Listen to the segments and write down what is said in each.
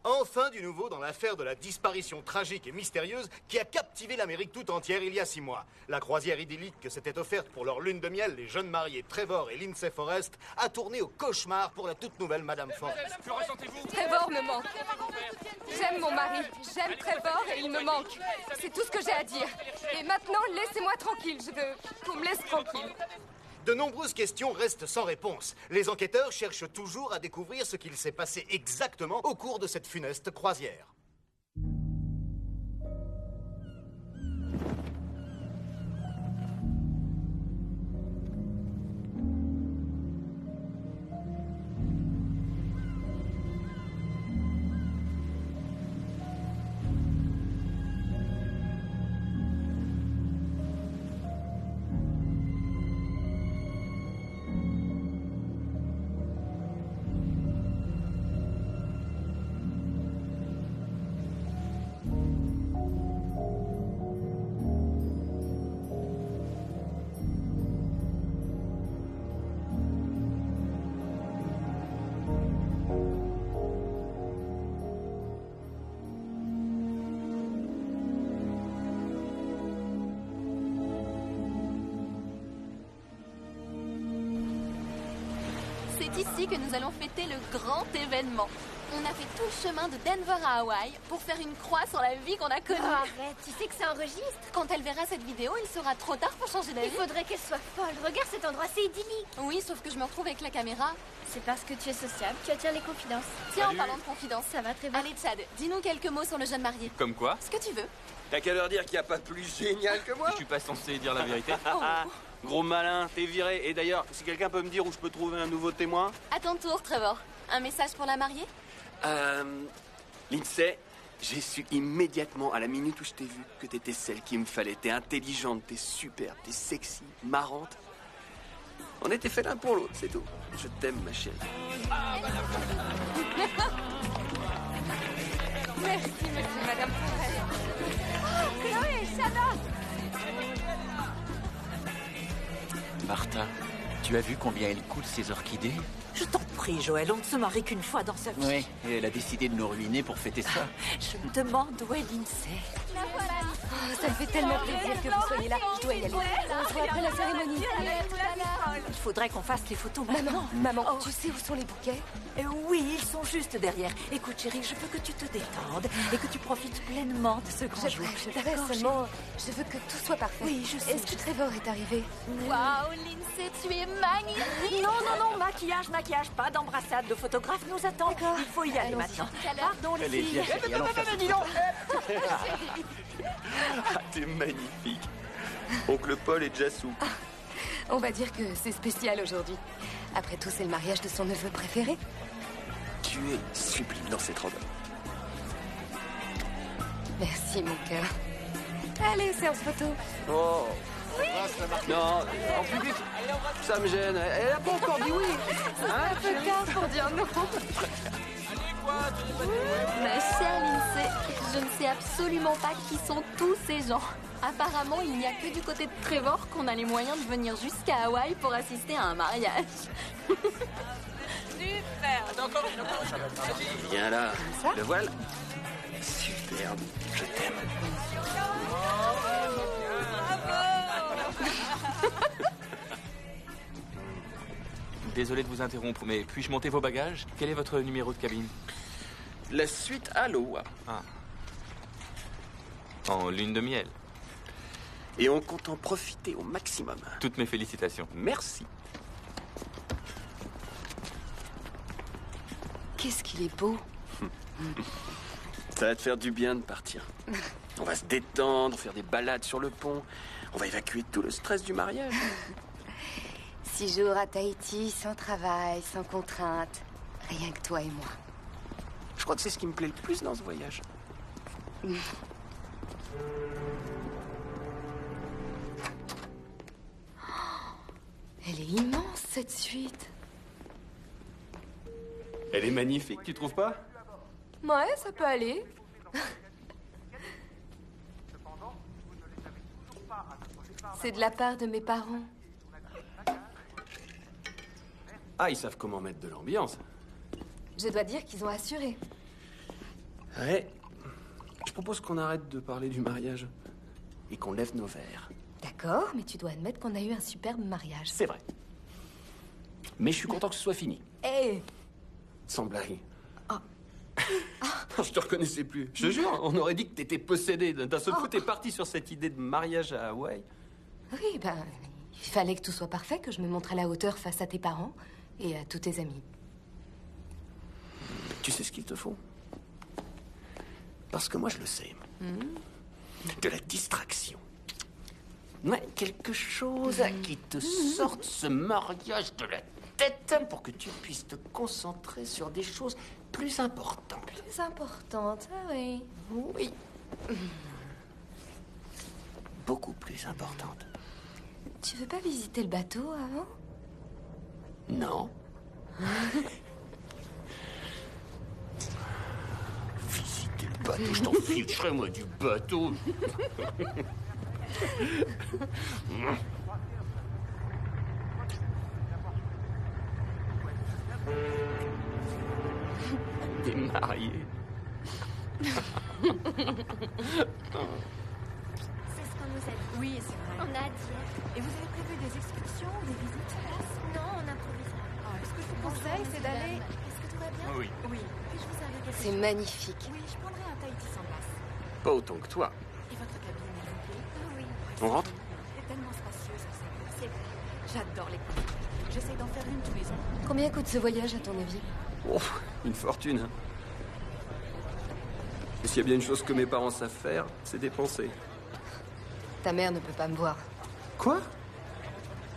Enfin du nouveau dans l'affaire de la disparition tragique et mystérieuse qui a captivé l'Amérique tout entière il y a 6 mois. La croisière idyllique que s'était offerte pour leur lune de miel les jeunes mariés Trevor et Lindsay Forrest a tourné au cauchemar pour la toute nouvelle Madame Forrest. Que ressentez-vous? Trevor me manque. J'aime mon mari, j'aime Trevor et il me manque. C'est tout ce que j'ai à dire. Et maintenant, laissez-moi tranquille. Je veux qu'on me laisse tranquille. De nombreuses questions restent sans réponse. Les enquêteurs cherchent toujours à découvrir ce qu'il s'est passé exactement au cours de cette funeste croisière. C'est ici que nous allons fêter le grand événement. On a fait tout le chemin de Denver à Hawaï pour faire une croix sur la vie qu'on a connue. Oh, arrête, tu sais que ça enregistre. Quand elle verra cette vidéo, il sera trop tard pour changer d'avis. Il faudrait qu'elle soit folle. Regarde cet endroit, c'est idyllique. Oui, sauf que je me retrouve avec la caméra. C'est parce que tu es sociable, tu attires les confidences. Tiens, Salut. en parlant de confidence, Ça va très bien. allez Chad, dis-nous quelques mots sur le jeune marié. Comme quoi? Ce que tu veux. T'as qu'à leur dire qu'il n'y a pas de plus génial que moi. Je suis pas censé dire la vérité. Gros malin, t'es viré. Et d'ailleurs, si quelqu'un peut me dire où je peux trouver un nouveau témoin. À ton tour, Trevor. Un message pour la mariée? Lindsay, j'ai su immédiatement, à la minute où je t'ai vu, que t'étais celle qu'il me fallait. T'es intelligente, t'es superbe, t'es sexy, marrante. On était fait l'un pour l'autre, c'est tout. Je t'aime, ma chérie. Merci, monsieur, madame Forrest. Oh, Chloé, Shanna! Martha, tu as vu combien elle coûte ces orchidées? Je t'en prie, Joël, on ne se marie qu'une fois dans sa vie. Oui, et elle a décidé de nous ruiner pour fêter ça. Je me demande où est Lindsay. Oh, ça me fait tellement plaisir que vous soyez là. Je dois y aller. On se voit après la cérémonie. Il faudrait qu'on fasse les photos Maman, maintenant. maman, tu sais où sont les bouquets? Oui, ils sont juste derrière. Écoute, chérie, je veux que tu te détendes et que tu profites pleinement de ce grand jour. Je sais seulement, je veux que tout soit parfait. Oui, je sais. Est-ce que Trevor est arrivé? Waouh, Lindsay, tu es magnifique! Non, maquillage, pas d'embrassade. Le photographe nous attend. Il faut y aller Allons-y. maintenant. Pardon, Elle est bien chérie, allons faire ce Ah, t'es magnifique. Oncle Paul est déjà sous. On va dire que c'est spécial aujourd'hui. Après tout, c'est le mariage de son neveu préféré. Tu es sublime dans cette robe. Merci, mon cœur. Allez, séance photo. Oh. Non, en public, ça me gêne. Elle a pas encore dit oui. Un peu tard pour dire non. Ma chère Lindsay, je ne sais absolument pas qui sont tous ces gens. Apparemment, il n'y a que du côté de Trevor qu'on a les moyens de venir jusqu'à Hawaï pour assister à un mariage. Viens là. Le voile. Superbe. Je t'aime. Désolé de vous interrompre, mais puis-je monter vos bagages? Quel est votre numéro de cabine? La suite à l'eau. En lune de miel. Et on compte en profiter au maximum. Toutes mes félicitations. Merci. Qu'est-ce qu'il est beau. Ça va te faire du bien de partir. On va se détendre, faire des balades sur le pont. On va évacuer tout le stress du mariage. 6 jours à Tahiti, sans travail, sans contrainte. Rien que toi et moi. Je crois que c'est ce qui me plaît le plus dans ce voyage. Elle est immense, cette suite. Elle est magnifique, tu trouves pas? Ouais, ça peut aller. C'est de la part de mes parents. Ah, ils savent comment mettre de l'ambiance. Je dois dire qu'ils ont assuré. Ouais. Je propose qu'on arrête de parler du mariage et qu'on lève nos verres. D'accord, mais tu dois admettre qu'on a eu un superbe mariage. C'est vrai. Mais je suis content que ce soit fini. Hé Sans blague. Oh. Non, je te reconnaissais plus. Je te jure, on aurait dit que t'étais possédé. D'un seul coup, t'es parti sur cette idée de mariage à Hawaï. Oui, ben, il fallait que tout soit parfait, que je me montre à la hauteur face à tes parents et à tous tes amis. Tu sais ce qu'il te faut? Parce que moi, je le sais. De la distraction. Ouais, quelque chose qui te sorte ce mariage de la tête pour que tu puisses te concentrer sur des choses plus importantes. Plus importante, ah oui. Oui. Beaucoup plus importantes. Tu veux pas visiter le bateau avant? Non. Visiter le bateau, je t'en ficherai, moi, du bateau. T'es marié. C'est ce qu'on nous a dit. Oui, c'est vrai. On a dit. Et vous avez prévu des excursions, des visites sur place? Non, on improvise. Ce que je vous conseille, c'est d'aller... Est-ce que tout va bien? Oui. Oui. Puis-je vous inviter quelque C'est chose? magnifique. Oui, je prendrai un Tahiti sans glace. Pas autant que toi. Et votre cabine, elle vous plaît? Ah oui. On rentre? Elle est tellement spacieuse, ça. C'est vrai. J'adore les cabines. J'essaye d'en faire une tous les ans. Combien coûte ce voyage, à ton avis? Oh, une fortune. Et s'il y a bien une chose que mes parents savent faire, c'est dépenser. Ta mère ne peut pas me voir. Quoi?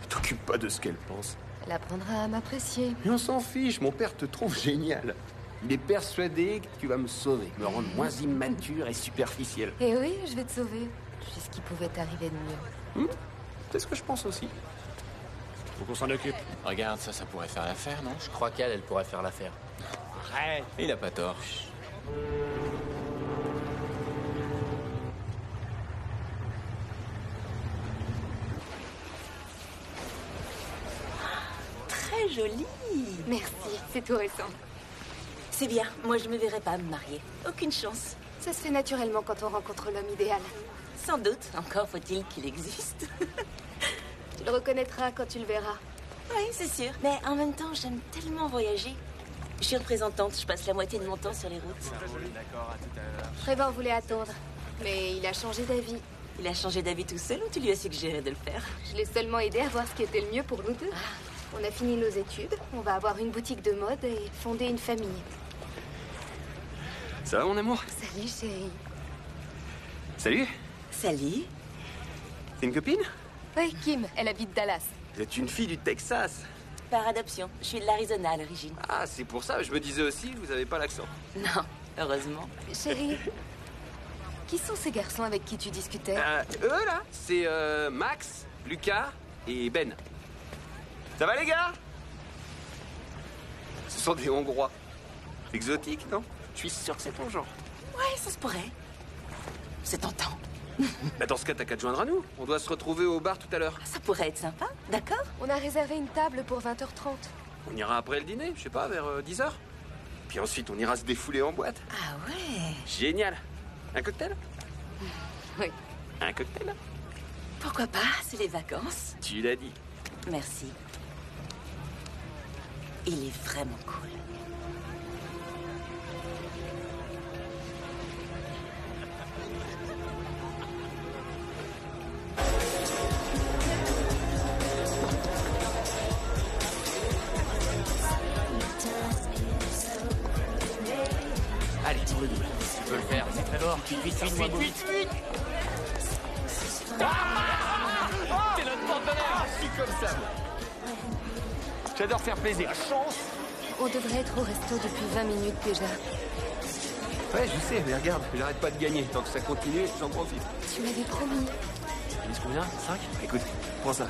T'occupe pas de ce qu'elle pense. Elle apprendra à m'apprécier. Mais on s'en fiche, mon père te trouve génial. Il est persuadé que tu vas me sauver, me rendre moins immature et superficielle. Et oui, je vais te sauver. Je sais ce qui pouvait t'arriver de mieux. C'est ce que je pense aussi. Faut qu'on s'en occupe. Regarde, ça pourrait faire l'affaire, non? Je crois qu'elle pourrait faire l'affaire. Arrête. Il a pas tort. Très jolie. Merci, c'est tout récent. C'est bien. Moi, je me verrais pas me marier. Aucune chance. Ça se fait naturellement quand on rencontre l'homme idéal. Sans doute. Encore faut-il qu'il existe. Tu le reconnaîtras quand tu le verras. Oui, c'est sûr. Mais en même temps, j'aime tellement voyager. Je suis représentante. Je passe la moitié de mon temps sur les routes. D'accord, à tout à l'heure. Trevor voulait attendre, mais il a changé d'avis. Il a changé d'avis tout seul ou tu lui as suggéré de le faire? Je l'ai seulement aidé à voir ce qui était le mieux pour nous deux. On a fini nos études, on va avoir une boutique de mode et fonder une famille. Ça va, mon amour? Salut, chérie. Salut. Salut. C'est une copine? Oui, Kim, elle habite Dallas. Vous êtes une fille du Texas. Par adoption. Je suis de l'Arizona à l'origine. Ah, c'est pour ça, je me disais aussi, vous avez pas l'accent. Non, heureusement. Chérie, qui sont ces garçons avec qui tu discutais? Eux, là, c'est Max, Lucas et Ben. Ça va, les gars? Ce sont des Hongrois. Exotiques, non? Je suis sûr que c'est ton genre. Ouais, ça se pourrait. C'est tentant. Bah, dans ce cas, t'as qu'à te joindre à nous. On doit se retrouver au bar tout à l'heure. Ça pourrait être sympa, d'accord? On a réservé une table pour 20h30. On ira après le dîner, je sais pas, vers 10h. Puis ensuite, on ira se défouler en boîte. Ah ouais. Génial. Un cocktail? Oui. Un cocktail? Pourquoi pas? C'est les vacances. Tu l'as dit. Merci. Il est vraiment cool. Allez, pour le double. Tu peux le faire, c'est très fort. Vite. T'es notre partenaire. Je suis comme ça. J'adore faire plaisir. Chance. On devrait être au resto depuis 20 minutes déjà. Ouais, je sais, mais regarde, j'arrête pas de gagner. Tant que ça continue, j'en profite. Tu m'avais promis. Mise combien? 5? Écoute, prends ça.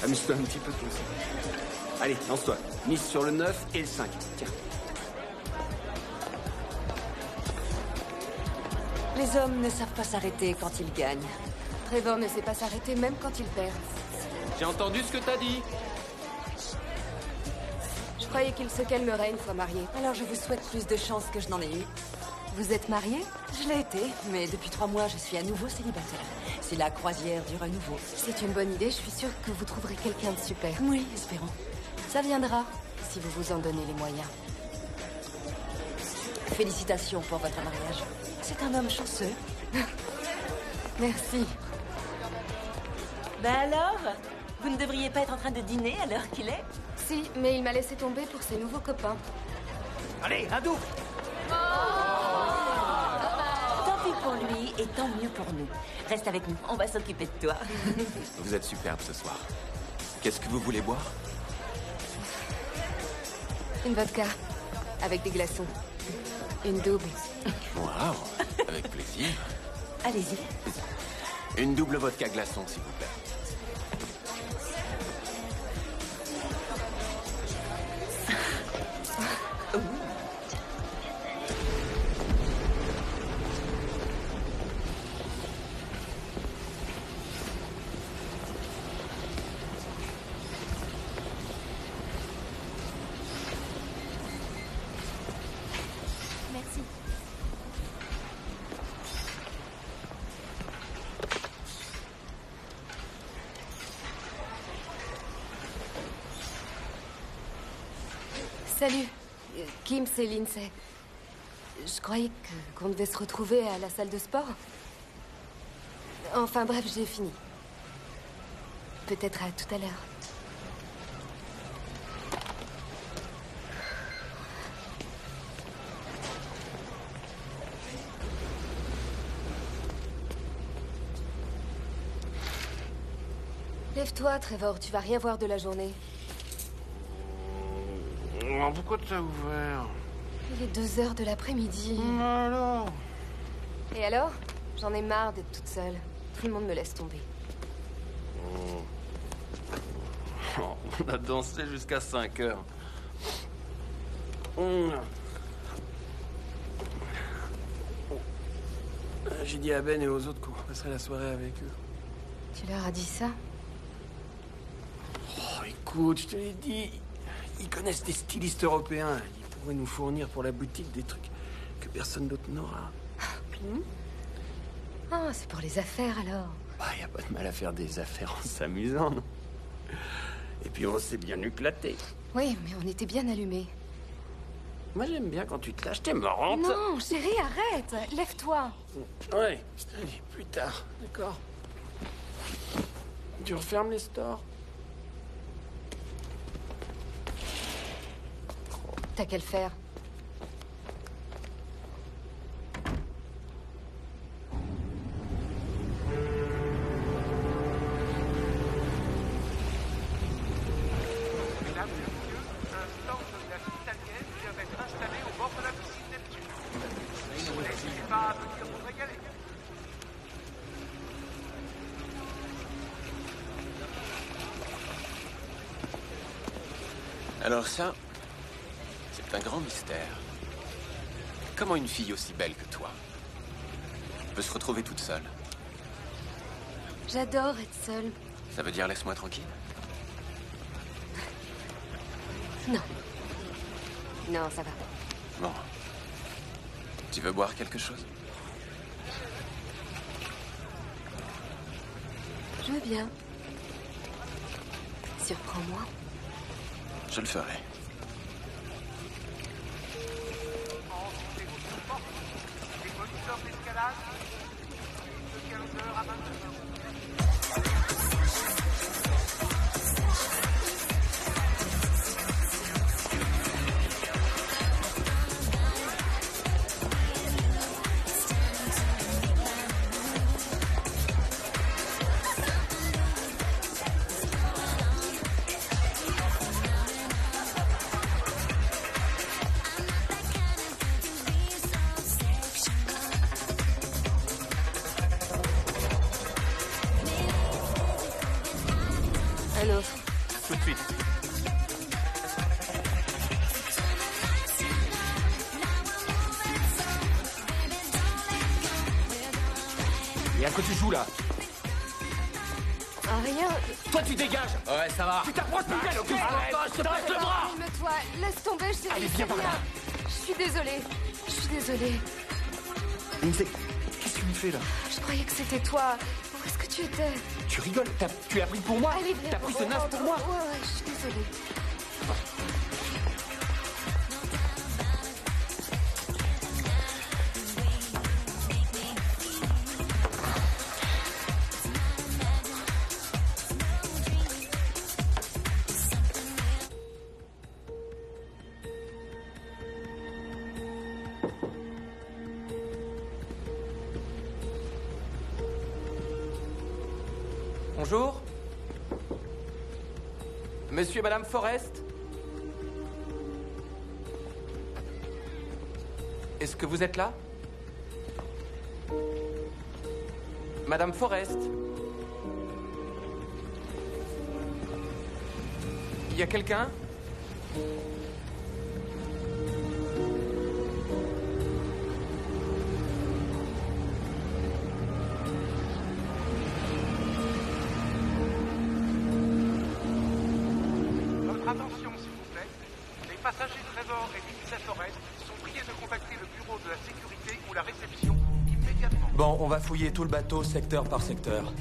Amuse-toi un petit peu toi aussi. Allez, lance-toi. Mise sur le 9 et le 5. Tiens. Les hommes ne savent pas s'arrêter quand ils gagnent. Trevor ne sait pas s'arrêter même quand il perd. J'ai entendu ce que t'as dit. Je Je croyais qu'il se calmerait une fois marié. Alors je vous souhaite plus de chance que je n'en ai eu. Vous êtes marié? Je l'ai été, mais depuis 3 mois, je suis à nouveau célibataire. C'est la croisière du renouveau. C'est une bonne idée, je suis sûre que vous trouverez quelqu'un de super. Oui, espérons. Ça viendra, si vous vous en donnez les moyens. Félicitations pour votre mariage. C'est un homme chanceux. Merci. Ben alors, vous ne devriez pas être en train de dîner à l'heure qu'il est? Si, mais il m'a laissé tomber pour ses nouveaux copains. Allez, un double. Tant pis pour lui et tant mieux pour nous. Reste avec nous, on va s'occuper de toi. Vous êtes superbe ce soir. Qu'est-ce que vous voulez boire? Une vodka, avec des glaçons. Une double. Waouh, avec plaisir. Allez-y. Une double vodka glaçon, s'il vous plaît. Merci. Salut. Kim, c'est Lindsay. Je croyais qu'on devait se retrouver à la salle de sport. Enfin bref, j'ai fini. Peut-être à tout à l'heure. Lève-toi, Trevor, tu vas rien voir de la journée. Pourquoi t'as ouvert? Il est 2 heures de l'après-midi. Alors? Et alors? J'en ai marre d'être toute seule. Tout le monde me laisse tomber. On a dansé jusqu'à 5 heures. J'ai dit à Ben et aux autres qu'on passerait la soirée avec eux. Tu leur as dit ça? Oh, écoute, je te l'ai dit. Ils connaissent des stylistes européens. Ils pourraient nous fournir pour la boutique des trucs que personne d'autre n'aura. Ah, c'est pour les affaires alors. Bah, y a pas de mal à faire des affaires en s'amusant, non? Et puis on s'est bien éclaté. Oui, mais on était bien allumés. Moi, j'aime bien quand tu te lâches, t'es marrante. Non, chérie, arrête. Lève-toi. Ouais, je te dis plus tard, d'accord? Tu refermes les stores? T'as qu'à le faire. Mesdames et messieurs, un stand de la vie italienne vient d'être installé au bord de la piscine Neptune. N'hésitez pas à venir vous régaler. Alors ça, c'est un grand mystère. Comment une fille aussi belle que toi peut se retrouver toute seule? J'adore être seule. Ça veut dire laisse-moi tranquille? Non. Non, ça va. Bon. Tu veux boire quelque chose? Je veux bien. Surprends-moi. Je le ferai. Les moniteurs d'escalade, de 15h à 22h. Un autre. Tout de suite. Et à quoi tu joues là? Rien. Toi, tu dégages. Ouais, ça va. Tu t'approches plus belle, ok? Arrête, je te passe le bras. Calme-toi, laisse tomber, chérie. Allez, viens c'est par là. rien. Je suis désolée. Je suis désolée. Lindsay, qu'est-ce que tu me fais là? Je croyais que c'était toi. Où est-ce que tu étais? Tu rigoles, tu l'as pris pour moi? Allez, viens. T'as pris ce naze pour moi? Ouais, je suis désolée. Bonjour. Monsieur et Madame Forrest. Est-ce que vous êtes là? Madame Forrest. Il y a quelqu'un? Votre attention, s'il vous plaît. Les passagers Trevor et Lindsay Forrest sont priés de contacter le bureau de la sécurité ou la réception immédiatement. Bon, on va fouiller tout le bateau secteur par secteur.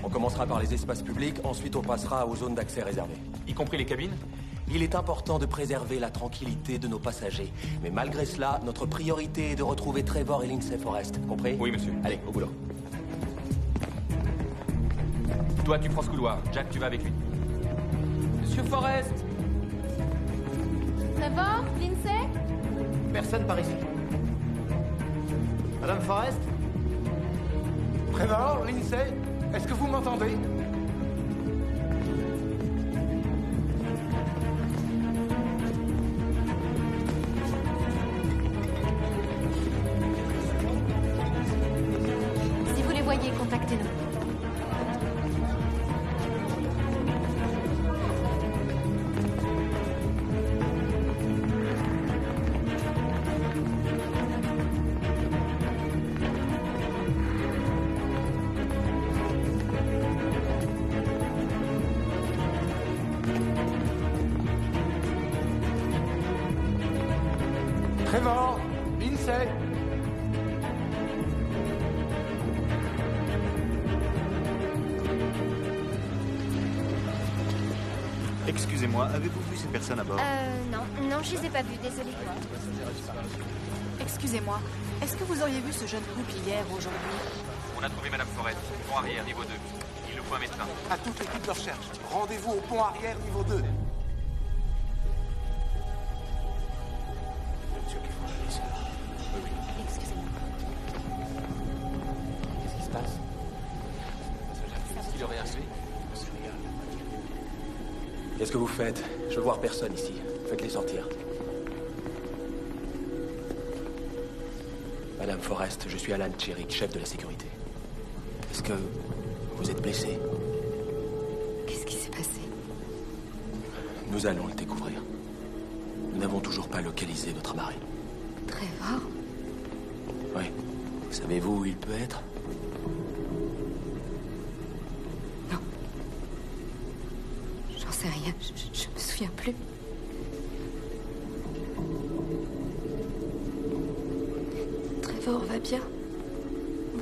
On commencera par les espaces publics, ensuite on passera aux zones d'accès réservées. Y compris les cabines? Il est important de préserver la tranquillité de nos passagers. Mais malgré cela, notre priorité est de retrouver Trevor et Lindsay Forrest. Compris? Oui, monsieur. Allez, au boulot. Toi, tu prends ce couloir. Jack, tu vas avec lui. Monsieur Forrest! Trevor? Lindsay? Personne par ici. Madame Forrest? Trevor, Lindsay, est-ce que vous m'entendez? Si vous les voyez, contactez-nous. Trevor, Lindsay. Excusez-moi, avez-vous vu ces personnes à bord? Non, je les ai pas vus, désolée. Excusez-moi, est-ce que vous auriez vu ce jeune couple hier ou aujourd'hui? On a trouvé Madame Forrest, pont arrière, niveau 2. Il nous faut un médecin. À toute l'équipe de recherche, rendez-vous au pont arrière niveau 2. Excusez-moi. Qu'est-ce qui se passe? Est-ce qu'il aurait arrivé? Qu'est-ce que vous faites? Je veux voir personne ici. Faites-les sortir. Madame Forrest, je suis Alan Cherrick, chef de la sécurité. Est-ce que vous êtes blessé? Qu'est-ce qui s'est passé? Nous allons le découvrir. Nous n'avons toujours pas localisé notre amarré. Trevor? Oui. Savez-vous où il peut être? Non. J'en sais rien. Je me souviens plus. Trevor va bien?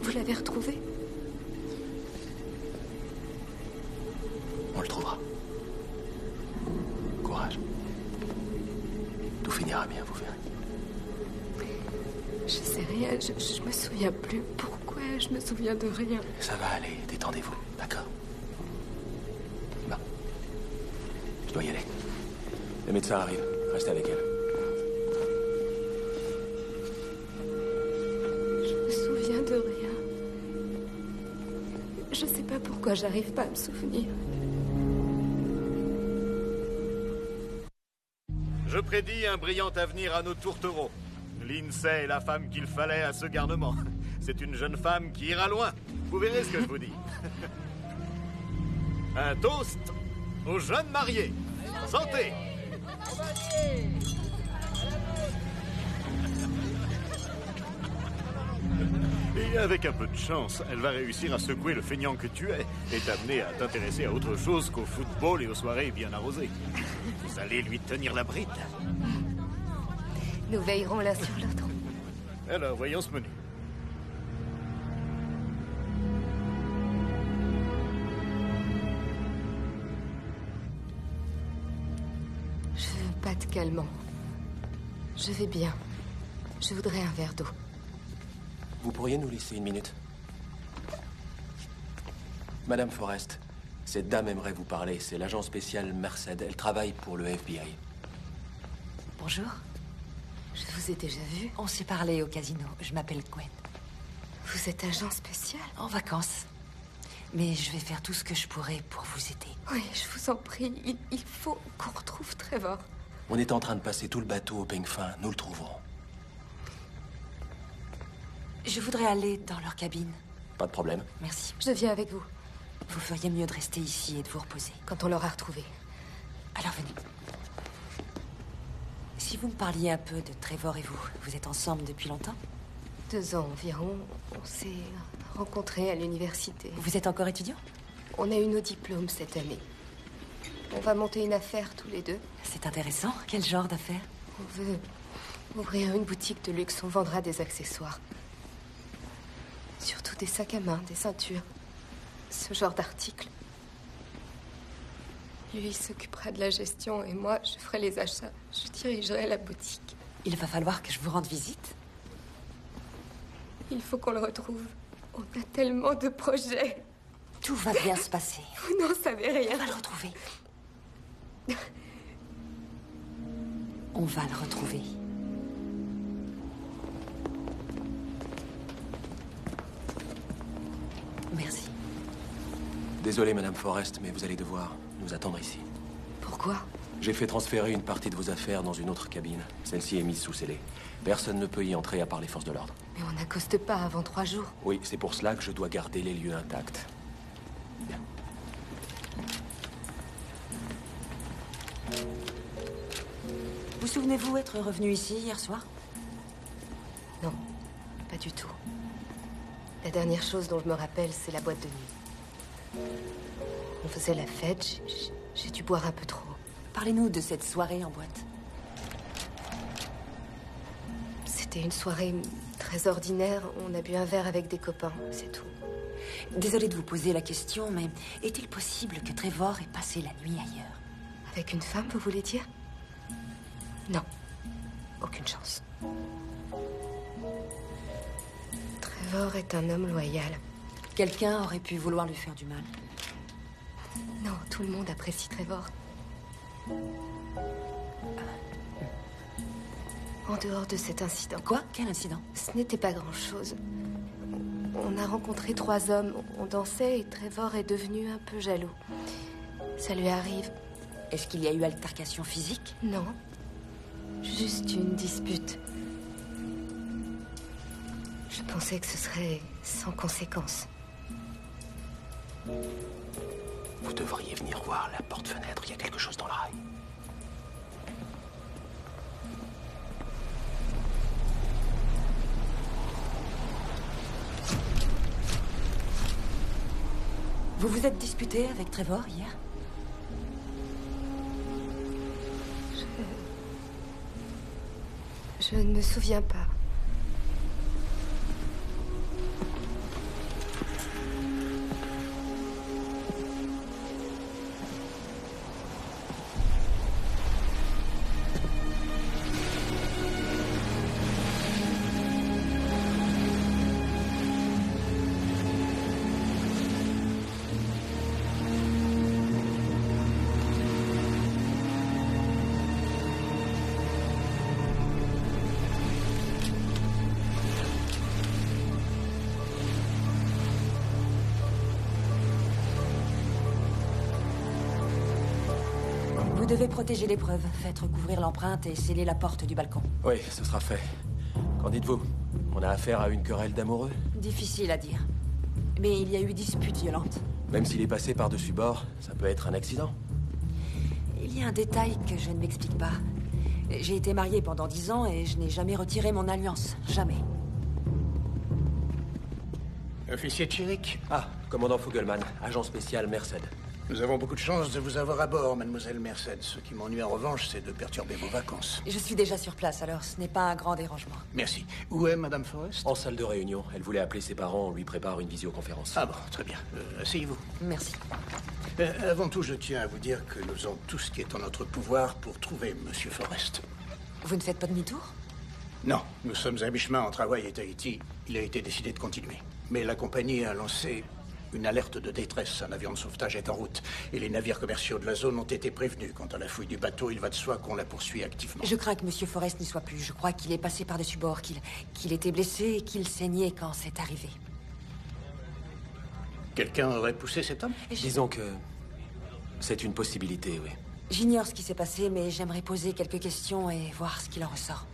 Vous l'avez retrouvé? On le trouvera. Courage. Tout finira bien, vous verrez. Je sais rien. Je me souviens plus. Pourquoi je me souviens de rien? Ça va aller, détendez-vous, d'accord? Bon. Je dois y aller. Le médecin arrive. Restez avec elle. Je me souviens de rien. Je sais pas pourquoi j'arrive pas à me souvenir. Je prédis un brillant avenir à nos tourtereaux. Lindsay est la femme qu'il fallait à ce garnement. C'est une jeune femme qui ira loin. Vous verrez ce que je vous dis. Un toast aux jeunes mariés. Santé! Et avec un peu de chance, elle va réussir à secouer le feignant que tu es et t'amener à t'intéresser à autre chose qu'au football et aux soirées bien arrosées. Vous allez lui tenir la bride. Nous veillerons l'un sur l'autre. Alors, voyons ce menu. Je veux pas de calmant. Je vais bien. Je voudrais un verre d'eau. Vous pourriez nous laisser une minute? Madame Forrest, cette dame aimerait vous parler. C'est l'agent spécial Merced. Elle travaille pour le FBI. Bonjour. Je vous ai déjà vu. On s'est parlé au casino. Je m'appelle Gwen. Vous êtes agent spécial? En vacances. Mais je vais faire tout ce que je pourrai pour vous aider. Oui, je vous en prie. Il faut qu'on retrouve Trevor. On est en train de passer tout le bateau au peigne fin. Nous le trouverons. Je voudrais aller dans leur cabine. Pas de problème. Merci. Je viens avec vous. Vous feriez mieux de rester ici et de vous reposer. Quand on l'aura retrouvé. Alors venez. Si vous me parliez un peu de Trevor et vous, vous êtes ensemble depuis longtemps? 2 ans environ. On s'est rencontrés à l'université. Vous êtes encore étudiant? On a eu nos diplômes cette année. On va monter une affaire tous les deux. C'est intéressant. Quel genre d'affaire? On veut ouvrir une boutique de luxe. On vendra des accessoires. Surtout des sacs à main, des ceintures. Ce genre d'articles. Lui s'occupera de la gestion et moi, je ferai les achats. Je dirigerai la boutique. Il va falloir que je vous rende visite. Il faut qu'on le retrouve. On a tellement de projets. Tout va bien se passer. Vous n'en savez rien. On va le retrouver. On va le retrouver. Merci. Désolé, Madame Forrest, mais vous allez devoir nous attendre ici. Pourquoi? J'ai fait transférer une partie de vos affaires dans une autre cabine. Celle-ci est mise sous scellé. Personne ne peut y entrer à part les forces de l'ordre. Mais on n'accoste pas avant 3 jours. Oui, c'est pour cela que je dois garder les lieux intacts. Bien. Vous souvenez-vous être revenu ici hier soir? Non, pas du tout. La dernière chose dont je me rappelle, c'est la boîte de nuit. On faisait la fête, j'ai dû boire un peu trop. Parlez-nous de cette soirée en boîte. C'était une soirée très ordinaire. On a bu un verre avec des copains, c'est tout. Désolée de vous poser la question, mais est-il possible que Trevor ait passé la nuit ailleurs? Avec une femme, vous voulez dire? Non. Aucune chance. Trevor est un homme loyal. Quelqu'un aurait pu vouloir lui faire du mal. Non, tout le monde apprécie Trevor. En dehors de cet incident. Quoi? Quel incident? Ce n'était pas grand-chose. On a rencontré 3 hommes. On dansait et Trevor est devenu un peu jaloux. Ça lui arrive. Est-ce qu'il y a eu altercation physique? Non. Juste une dispute. Je pensais que ce serait sans conséquence. Vous devriez venir voir la porte-fenêtre. Il y a quelque chose dans le rail. Vous vous êtes disputé avec Trevor hier? Je ne me souviens pas. Vous devez protéger les preuves. Faites recouvrir l'empreinte et sceller la porte du balcon. Oui, ce sera fait. Qu'en dites-vous? On a affaire à une querelle d'amoureux? Difficile à dire. Mais il y a eu dispute violente. Même s'il est passé par-dessus bord, ça peut être un accident. Il y a un détail que je ne m'explique pas. J'ai été mariée pendant 10 ans et je n'ai jamais retiré mon alliance. Jamais. Officier Chiric. Ah, commandant Fogelman, agent spécial Merced. Nous avons beaucoup de chance de vous avoir à bord, mademoiselle Merced. Ce qui m'ennuie en revanche, c'est de perturber vos vacances. Je suis déjà sur place, alors ce n'est pas un grand dérangement. Merci. Où est madame Forrest? En salle de réunion. Elle voulait appeler ses parents, on lui prépare une visioconférence. Ah bon, très bien. Asseyez-vous. Merci. Avant tout, je tiens à vous dire que nous faisons tout ce qui est en notre pouvoir pour trouver monsieur Forrest. Vous ne faites pas demi-tour? Non, nous sommes à mi-chemin entre Hawaï et Tahiti. Il a été décidé de continuer. Mais la compagnie a lancé une alerte de détresse. Un avion de sauvetage est en route. Et les navires commerciaux de la zone ont été prévenus. Quant à la fouille du bateau, il va de soi qu'on la poursuit activement. Je crains que monsieur Forrest n'y soit plus. Je crois qu'il est passé par-dessus bord, qu'il était blessé et qu'il saignait quand c'est arrivé. Quelqu'un aurait poussé cet homme? Disons que c'est une possibilité, oui. J'ignore ce qui s'est passé, mais j'aimerais poser quelques questions et voir ce qu'il en ressort.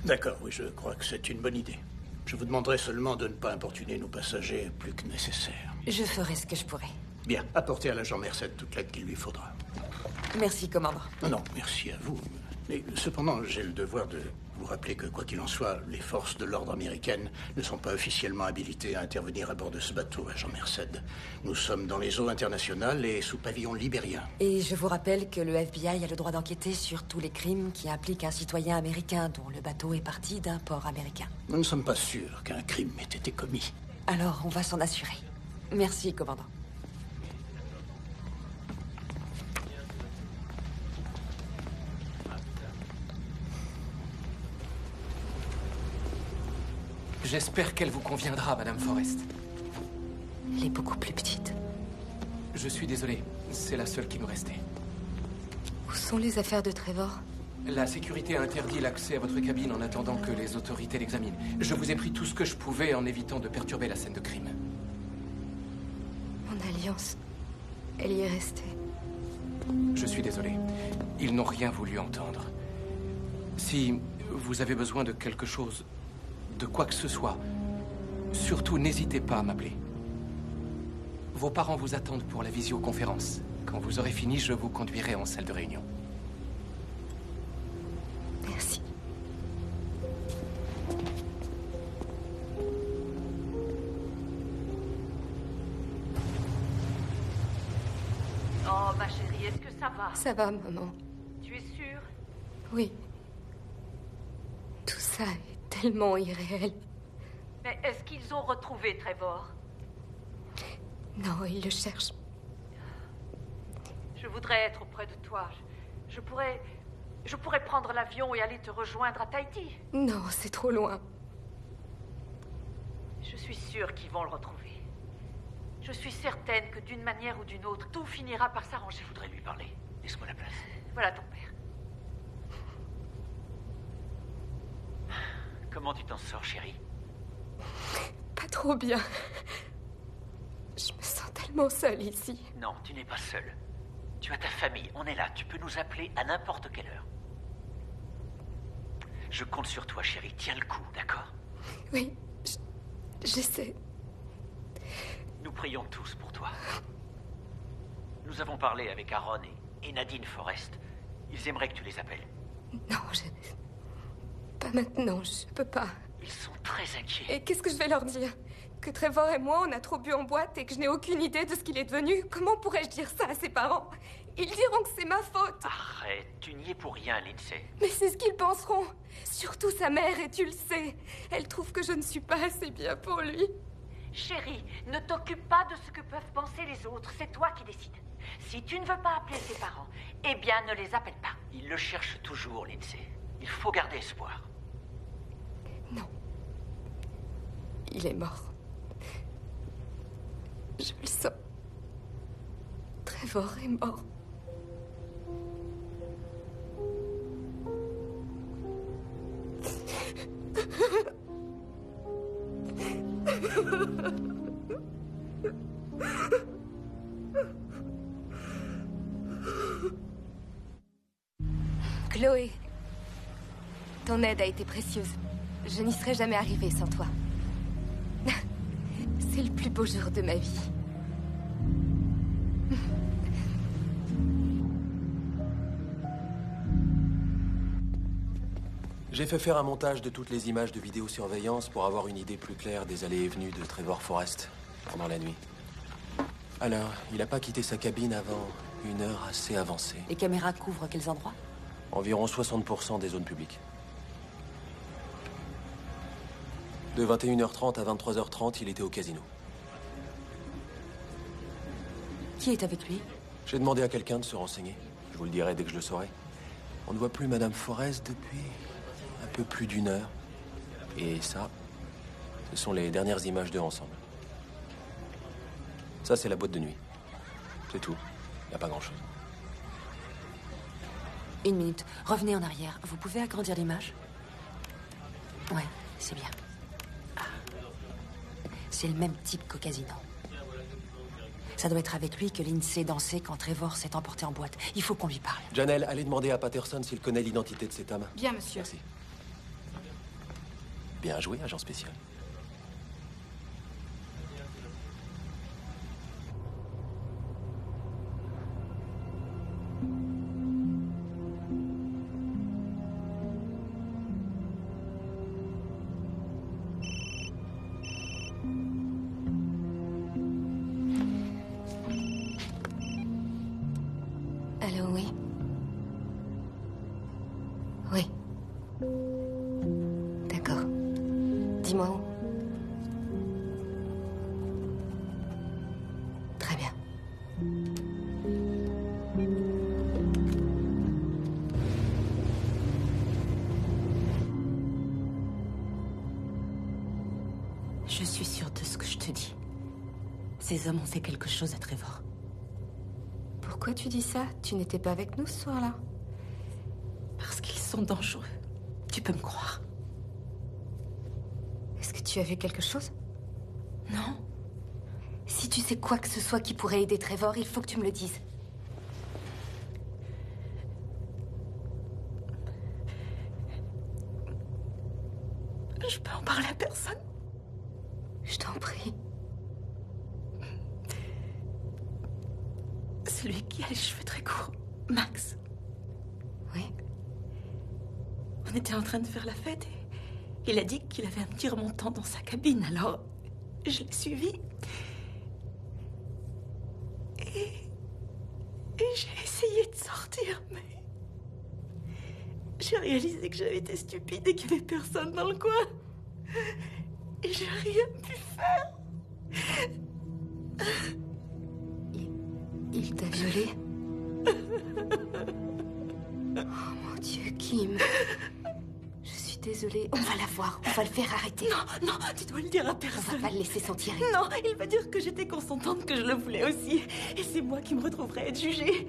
D'accord, oui, je crois que c'est une bonne idée. Je vous demanderai seulement de ne pas importuner nos passagers plus que nécessaire. Je ferai ce que je pourrai. Bien, apportez à l'agent Merced toute l'aide qu'il lui faudra. Merci, commandant. Non, merci à vous. Mais cependant, j'ai le devoir de vous rappeler que, quoi qu'il en soit, les forces de l'ordre américaines ne sont pas officiellement habilitées à intervenir à bord de ce bateau, agent Merced. Nous sommes dans les eaux internationales et sous pavillon libérien. Et je vous rappelle que le FBI a le droit d'enquêter sur tous les crimes qui impliquent un citoyen américain dont le bateau est parti d'un port américain. Nous ne sommes pas sûrs qu'un crime ait été commis. Alors, on va s'en assurer. Merci, commandant. J'espère qu'elle vous conviendra, Madame Forrest. Elle est beaucoup plus petite. Je suis désolé, c'est la seule qui nous restait. Où sont les affaires de Trevor? La sécurité a interdit l'accès à votre cabine en attendant que les autorités l'examinent. Je vous ai pris tout ce que je pouvais en évitant de perturber la scène de crime. Mon alliance, elle y est restée. Je suis désolé. Ils n'ont rien voulu entendre. Si vous avez besoin de quelque chose, de quoi que ce soit, surtout n'hésitez pas à m'appeler. Vos parents vous attendent pour la visioconférence. Quand vous aurez fini, je vous conduirai en salle de réunion. Merci. Oh, ma chérie, est-ce que ça va? Ça va, maman. Tu es sûre? Oui. Tout ça est tellement irréel. Mais est-ce qu'ils ont retrouvé Trevor? Non, ils le cherchent. Je voudrais être auprès de toi. Je pourrais prendre l'avion et aller te rejoindre à Tahiti. Non, c'est trop loin. Je suis sûre qu'ils vont le retrouver. Je suis certaine que d'une manière ou d'une autre, tout finira par s'arranger. Je voudrais lui parler. Laisse-moi la place. Voilà ton père. Comment tu t'en sors, chérie? Pas trop bien. Je me sens tellement seule ici. Non, tu n'es pas seule. Tu as ta famille, on est là. Tu peux nous appeler à n'importe quelle heure. Je compte sur toi, chérie. Tiens le coup, d'accord? Oui, j'essaie. Nous prions tous pour toi. Nous avons parlé avec Aaron et Nadine Forrest. Ils aimeraient que tu les appelles. Non, pas maintenant, je peux pas. Ils sont très inquiets. Et qu'est-ce que je vais leur dire? Que Trevor et moi, on a trop bu en boîte et que je n'ai aucune idée de ce qu'il est devenu? Comment pourrais-je dire ça à ses parents? Ils diront que c'est ma faute. Arrête, tu n'y es pour rien, Lindsay. Mais c'est ce qu'ils penseront. Surtout sa mère, et tu le sais. Elle trouve que je ne suis pas assez bien pour lui. Chérie, ne t'occupe pas de ce que peuvent penser les autres. C'est toi qui décides. Si tu ne veux pas appeler ses parents, eh bien, ne les appelle pas. Ils le cherchent toujours, Lindsay. Il faut garder espoir. Non. Il est mort. Je le sens. Trevor est mort. Chloé, ton aide a été précieuse. Je n'y serais jamais arrivée sans toi. C'est le plus beau jour de ma vie. J'ai fait faire un montage de toutes les images de vidéosurveillance pour avoir une idée plus claire des allées et venues de Trevor Forrest pendant la nuit. Alors, il n'a pas quitté sa cabine avant une heure assez avancée. Les caméras couvrent quels endroits? Environ 60% des zones publiques. De 21h30 à 23h30, il était au casino. Qui est avec lui? J'ai demandé à quelqu'un de se renseigner. Je vous le dirai dès que je le saurai. On ne voit plus Madame Forrest depuis un peu plus d'une heure. Et ça, ce sont les dernières images d'eux ensemble. Ça, c'est la boîte de nuit. C'est tout. Il n'y a pas grand-chose. Une minute. Revenez en arrière. Vous pouvez agrandir l'image? Ouais, c'est bien. Ah. C'est le même type qu'au casino. Ça doit être avec lui que Lindsay dansait quand Trevor s'est emporté en boîte. Il faut qu'on lui parle. Janelle, allez demander à Patterson s'il connaît l'identité de cet homme. Bien, monsieur. Merci. Bien joué, agent spécial. Allô, oui. Oui. D'accord. Dis-moi où. Très bien. Je suis sûre de ce que je te dis. Ces hommes ont fait quelque chose à Trevor. Pourquoi tu dis ça? Tu n'étais pas avec nous ce soir-là? Parce qu'ils sont dangereux. Tu peux me croire. Est-ce que tu as vu quelque chose? Non. Si tu sais quoi que ce soit qui pourrait aider Trevor, il faut que tu me le dises. Je peux en parler à personne? Je t'en prie. Celui qui a les cheveux très courts. Max. Oui. On était en train de faire la fête et il a dit qu'il avait un petit remontant dans sa cabine, alors je l'ai suivi. Et j'ai essayé de sortir, mais j'ai réalisé que j'avais été stupide et qu'il n'y avait personne dans le coin. Et j'ai rien pu faire. Il t'a violée? Oh mon Dieu, Kim. Je suis désolée. On va la voir. On va le faire arrêter. Non, non, tu dois le dire à personne. On va pas le laisser s'en tirer. Non, il va dire que j'étais consentante, que je le voulais aussi. Et c'est moi qui me retrouverai à être jugée.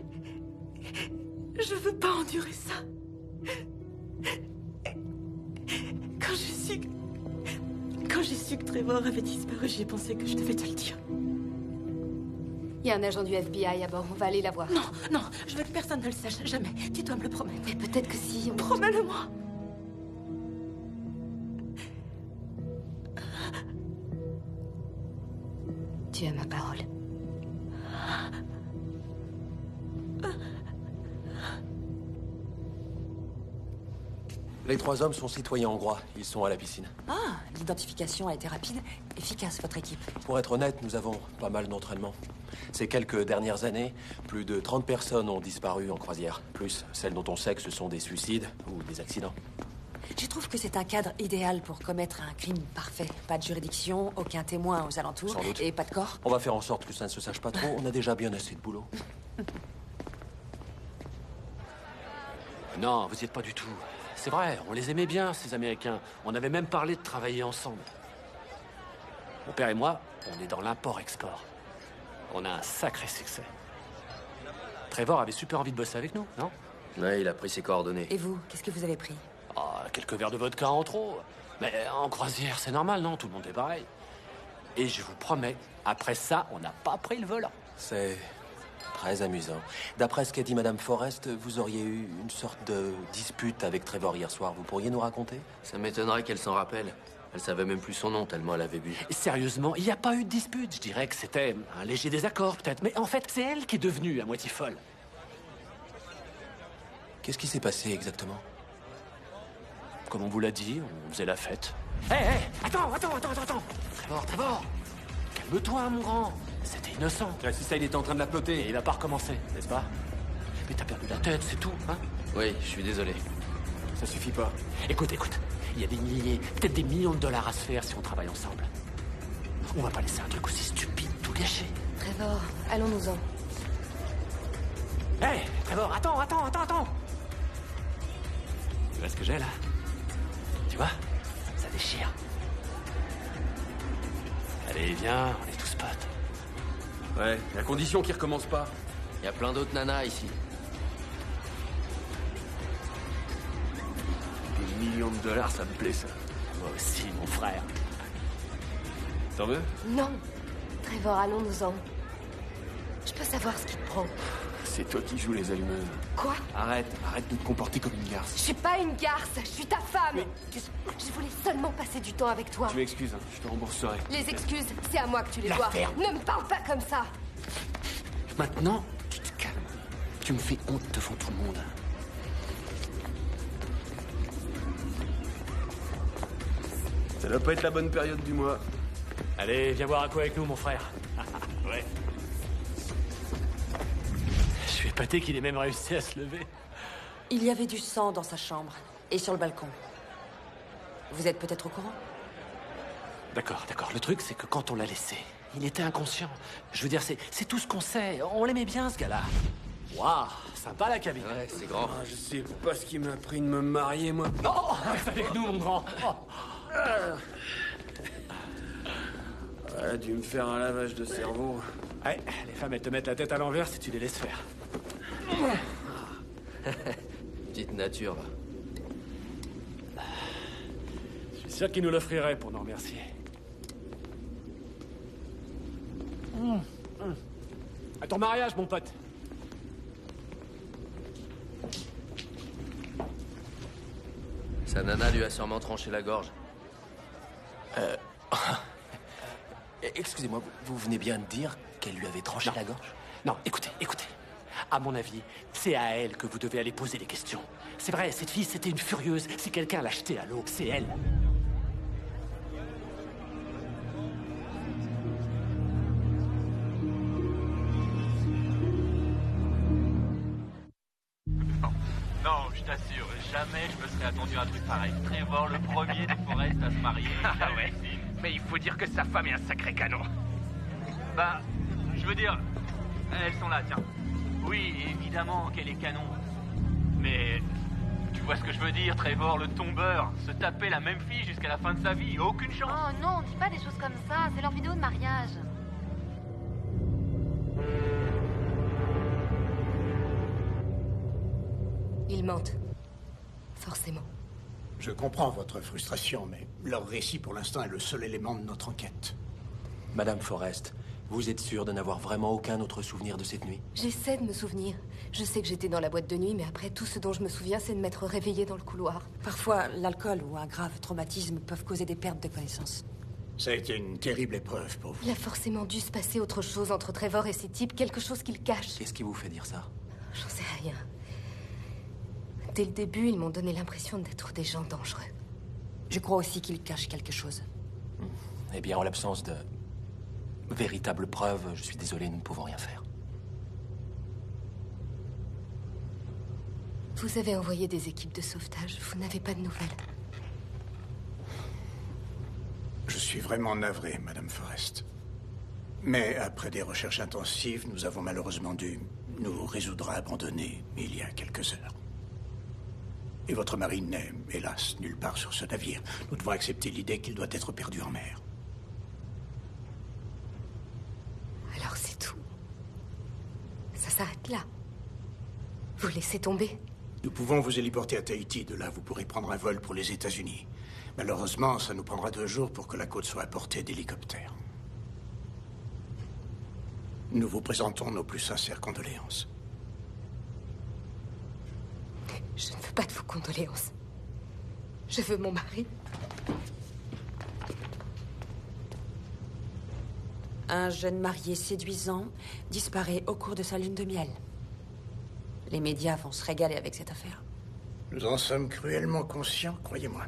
Je veux pas endurer ça. Quand j'ai su que Trevor avait disparu, j'ai pensé que je devais te le dire. Il y a un agent du FBI à bord. On va aller la voir. Non, non, je veux que personne ne le sache. Jamais. Tu dois me le promettre. Mais peut-être que si... Promets-le-moi. Tu as ma parole. Les 3 hommes sont citoyens hongrois. Ils sont à la piscine. Ah, l'identification a été rapide. Efficace, votre équipe. Pour être honnête, nous avons pas mal d'entraînement. Ces quelques dernières années, plus de 30 personnes ont disparu en croisière. Plus celles dont on sait que ce sont des suicides ou des accidents. Je trouve que c'est un cadre idéal pour commettre un crime parfait. Pas de juridiction, aucun témoin aux alentours. Sans doute. Et pas de corps. On va faire en sorte que ça ne se sache pas trop. On a déjà bien assez de boulot. Non, vous y êtes pas du tout. C'est vrai, on les aimait bien, ces Américains. On avait même parlé de travailler ensemble. Mon père et moi, on est dans l'import-export. On a un sacré succès. Trevor avait super envie de bosser avec nous, non? Ouais, il a pris ses coordonnées. Et vous, qu'est-ce que vous avez pris? Ah, quelques verres de vodka en trop. Mais en croisière, c'est normal, non? Tout le monde est pareil. Et je vous promets, après ça, on n'a pas pris le volant. C'est très amusant. D'après ce qu'a dit Madame Forrest, vous auriez eu une sorte de dispute avec Trevor hier soir. Vous pourriez nous raconter? Ça m'étonnerait qu'elle s'en rappelle. Elle savait même plus son nom tellement elle avait bu. Sérieusement, il n'y a pas eu de dispute. Je dirais que c'était un léger désaccord, peut-être. Mais en fait, c'est elle qui est devenue à moitié folle. Qu'est-ce qui s'est passé exactement? comme on vous l'a dit, on faisait la fête. Hé, attends. Trevor, calme-toi, mon grand. C'était innocent. Si ça, il était en train de la ploter. Et il va pas recommencer, n'est-ce pas? Mais t'as perdu la tête, c'est tout, hein? Oui, je suis désolé. Ça suffit pas. Écoute, il y a des milliers, peut-être des millions de dollars à se faire si on travaille ensemble. On va pas laisser un truc aussi stupide tout gâcher. Trevor, allons-nous-en. Hé, Trevor, attends. Tu vois ce que j'ai, là? Tu vois? Ça déchire. Allez, viens, on est tous potes. Ouais, à condition qu'il recommence pas. Il y a plein d'autres nanas ici. Des millions de dollars, ça me plaît, ça. Moi aussi, mon frère. T'en veux? Non. Trevor, allons-nous-en. Je peux savoir ce qui te prend. C'est toi qui joues les allumeuses. Quoi? Arrête de te comporter comme une garce. Je suis pas une garce, je suis ta femme. Je voulais seulement passer du temps avec toi. Tu m'excuses, hein, je te rembourserai. Les excuses, c'est à moi que tu les La dois. ferme. Ne me parle pas comme ça. Maintenant, tu te calmes. Tu me fais honte devant tout le monde. Ça doit pas être la bonne période du mois. Allez, viens boire un coup avec nous, mon frère. Ouais. Je suis épaté qu'il ait même réussi à se lever. Il y avait du sang dans sa chambre et sur le balcon. Vous êtes peut-être au courant? D'accord. Le truc, c'est que quand on l'a laissé, il était inconscient. Je veux dire, c'est tout ce qu'on sait. On l'aimait bien, ce gars-là. Waouh, sympa la cabine. Ouais, c'est grand. Ah, je sais pas ce qui m'a pris de me marier, moi. Non, reste avec nous, mon grand. Ouais, dû me faire un lavage de cerveau. Ouais, les femmes, elles te mettent la tête à l'envers si tu les laisses faire. Petite nature, va. Je suis sûr qu'il nous l'offrirait pour nous remercier. À ton mariage, mon pote. Sa nana lui a sûrement tranché la gorge. Excusez-moi, vous venez bien de dire qu'elle lui avait tranché la gorge? Non, écoutez. À mon avis, c'est à elle que vous devez aller poser les questions. C'est vrai, cette fille, c'était une furieuse. Si quelqu'un l'a jetée à l'eau, c'est elle. Non, je t'assure, jamais je me serais attendu à un truc pareil. Trevor, le premier des Forest à se marier. Ah ouais. Mais il faut dire que sa femme est un sacré canon. Bah, je veux dire, elles sont là, tiens. Oui, évidemment qu'elle est canon. Mais tu vois ce que je veux dire, Trevor, le tombeur. Se taper la même fille jusqu'à la fin de sa vie, aucune chance. Oh non, dis pas des choses comme ça, c'est leur vidéo de mariage. Ils mentent. Forcément. Je comprends votre frustration, mais leur récit pour l'instant est le seul élément de notre enquête. Madame Forrest, vous êtes sûre de n'avoir vraiment aucun autre souvenir de cette nuit? J'essaie de me souvenir. Je sais que j'étais dans la boîte de nuit, mais après, tout ce dont je me souviens, c'est de m'être réveillée dans le couloir. Parfois, l'alcool ou un grave traumatisme peuvent causer des pertes de connaissance. Ça a été une terrible épreuve pour vous. Il a forcément dû se passer autre chose entre Trevor et ces types, quelque chose qu'il cache. Qu'est-ce qui vous fait dire ça? J'en sais rien. Dès le début, ils m'ont donné l'impression d'être des gens dangereux. Je crois aussi qu'ils cachent quelque chose. Eh bien, en l'absence de véritables preuves, je suis désolé, nous ne pouvons rien faire. Vous avez envoyé des équipes de sauvetage. Vous n'avez pas de nouvelles. Je suis vraiment navré, Madame Forrest. Mais après des recherches intensives, nous avons malheureusement dû nous résoudre à abandonner il y a quelques heures. Et votre mari n'est, hélas, nulle part sur ce navire. Nous devons accepter l'idée qu'il doit être perdu en mer. Alors c'est tout. Ça s'arrête là. Vous laissez tomber. Nous pouvons vous héliporter à Tahiti. De là, vous pourrez prendre un vol pour les États-Unis. Malheureusement, ça nous prendra 2 jours pour que la côte soit à portée d'hélicoptère. Nous vous présentons nos plus sincères condoléances. Je ne veux pas de vos condoléances. Je veux mon mari. Un jeune marié séduisant disparaît au cours de sa lune de miel. Les médias vont se régaler avec cette affaire. Nous en sommes cruellement conscients, croyez-moi.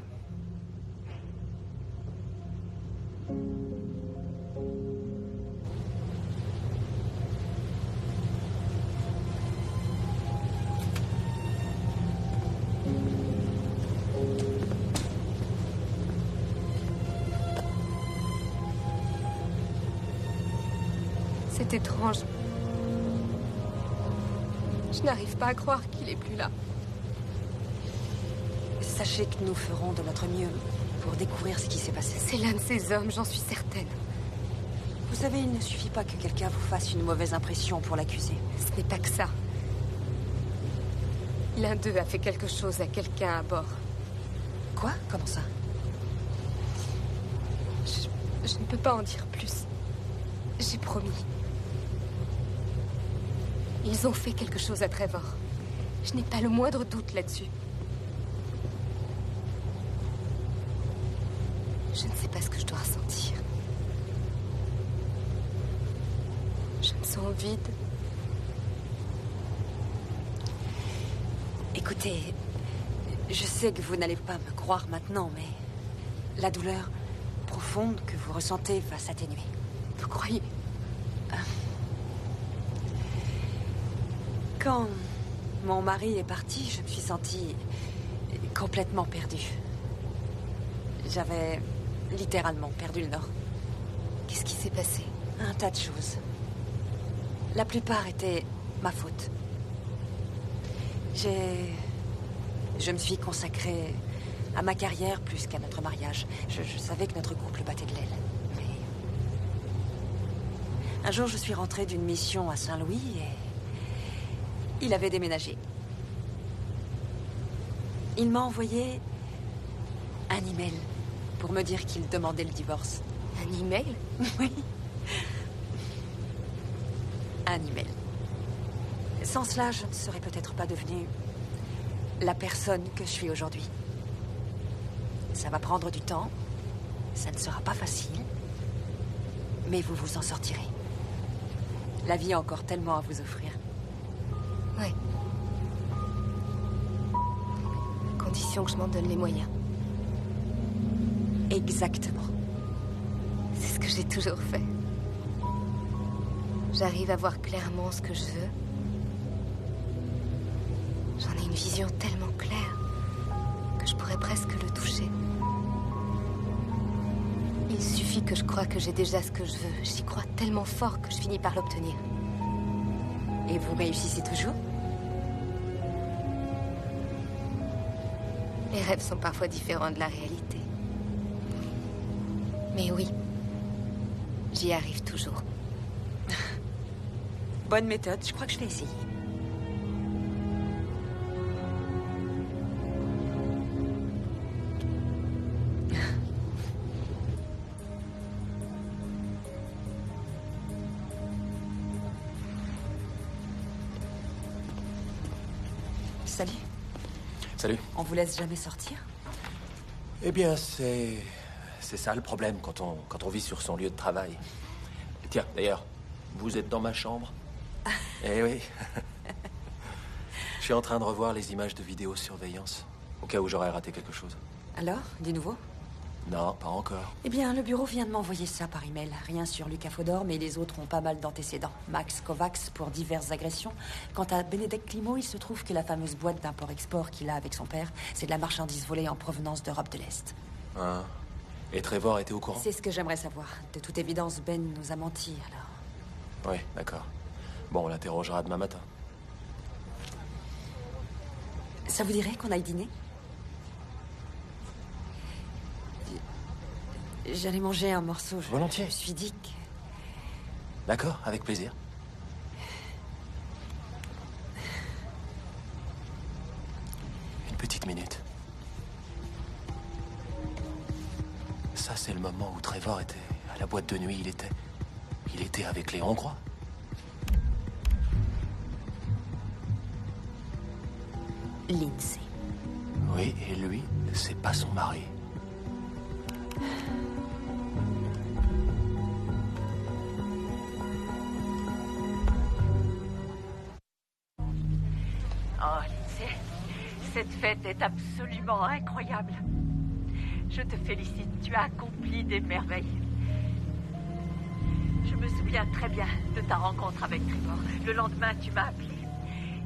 C'est étrange. Je n'arrive pas à croire qu'il est plus là. Sachez que nous ferons de notre mieux pour découvrir ce qui s'est passé. C'est l'un de ces hommes, j'en suis certaine. Vous savez, il ne suffit pas que quelqu'un vous fasse une mauvaise impression pour l'accuser. Ce n'est pas que ça. L'un d'eux a fait quelque chose à quelqu'un à bord. Quoi? Comment ça? Je ne peux pas en dire plus. J'ai promis. Ils ont fait quelque chose à Trevor. Je n'ai pas le moindre doute là-dessus. Je ne sais pas ce que je dois ressentir. Je me sens vide. Écoutez, je sais que vous n'allez pas me croire maintenant, mais la douleur profonde que vous ressentez va s'atténuer. Vous croyez? Quand mon mari est parti, je me suis sentie complètement perdue. J'avais littéralement perdu le nord. Qu'est-ce qui s'est passé? Un tas de choses. La plupart étaient ma faute. Je me suis consacrée à ma carrière plus qu'à notre mariage. Je savais que notre couple battait de l'aile. Mais un jour, je suis rentrée d'une mission à Saint-Louis et il avait déménagé. Il m'a envoyé un email pour me dire qu'il demandait le divorce. Un email? Oui. Un email. Sans cela, je ne serais peut-être pas devenue la personne que je suis aujourd'hui. Ça va prendre du temps. Ça ne sera pas facile. Mais vous vous en sortirez. La vie a encore tellement à vous offrir. Oui. À condition que je m'en donne les moyens. Exactement. C'est ce que j'ai toujours fait. J'arrive à voir clairement ce que je veux. J'en ai une vision tellement claire que je pourrais presque le toucher. Il suffit que je croie que j'ai déjà ce que je veux. J'y crois tellement fort que je finis par l'obtenir. Et vous réussissez toujours? Les rêves sont parfois différents de la réalité. Mais oui, j'y arrive toujours. Bonne méthode, je crois que je vais essayer. Salut. Salut. On vous laisse jamais sortir? Eh bien, c'est ça le problème quand on vit sur son lieu de travail. Tiens, d'ailleurs, vous êtes dans ma chambre? Eh oui. Je suis en train de revoir les images de vidéosurveillance, au cas où j'aurais raté quelque chose. Alors, du nouveau? Non, pas encore. Eh bien, le bureau vient de m'envoyer ça par email. Rien sur Lucas Fodor, mais les autres ont pas mal d'antécédents. Max Kovacs pour diverses agressions. Quant à Bénédicte Climo, il se trouve que la fameuse boîte d'import-export qu'il a avec son père, c'est de la marchandise volée en provenance d'Europe de l'Est. Ah. Et Trevor était au courant? C'est ce que j'aimerais savoir. De toute évidence, Ben nous a menti, alors. Oui, d'accord. Bon, on l'interrogera demain matin. Ça vous dirait qu'on aille dîner? J'allais manger un morceau. Volontiers. Je me suis dit que... D'accord, avec plaisir. Une petite minute. Ça, c'est le moment où Trevor était à la boîte de nuit. Il était avec les Hongrois. Lindsay. Oui, et lui, c'est pas son mari. Oh, Lindsay, cette fête était absolument incroyable. Je te félicite, tu as accompli des merveilles. Je me souviens très bien de ta rencontre avec Trevor. Le lendemain, tu m'as appelé.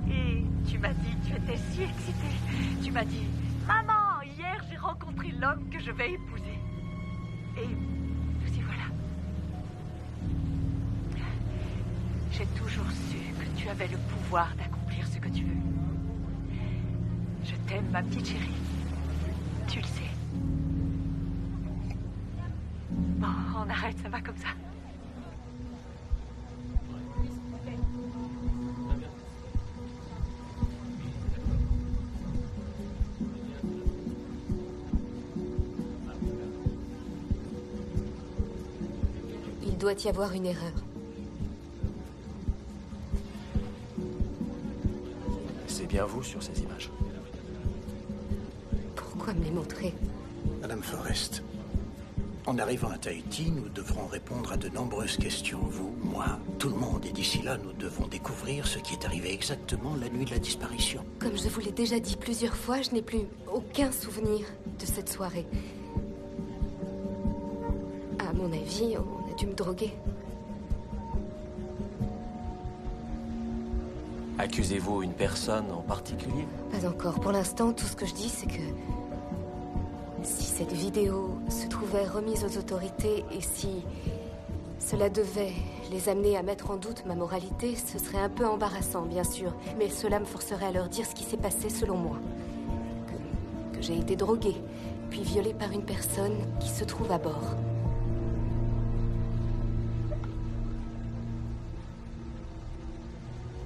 Et tu m'as dit, tu étais si excitée. Tu m'as dit, maman, hier j'ai rencontré l'homme que je vais épouser. Et nous y voilà. J'ai toujours su que tu avais le pouvoir d'accomplir ce que tu veux. Je t'aime, ma petite chérie. Tu le sais. Bon, on arrête, ça va comme ça. Il doit y avoir une erreur. C'est bien vous sur ces images. Pourquoi me les montrer? Madame Forrest, en arrivant à Tahiti, nous devrons répondre à de nombreuses questions. Vous, moi, tout le monde. Et d'ici là, nous devons découvrir ce qui est arrivé exactement la nuit de la disparition. Comme je vous l'ai déjà dit plusieurs fois, je n'ai plus aucun souvenir de cette soirée. À mon avis, on a dû me droguer. Accusez-vous une personne en particulier? Pas encore. Pour l'instant, tout ce que je dis, c'est que si cette vidéo se trouvait remise aux autorités et si cela devait les amener à mettre en doute ma moralité, ce serait un peu embarrassant, bien sûr. Mais cela me forcerait à leur dire ce qui s'est passé selon moi. Que j'ai été droguée, puis violée par une personne qui se trouve à bord.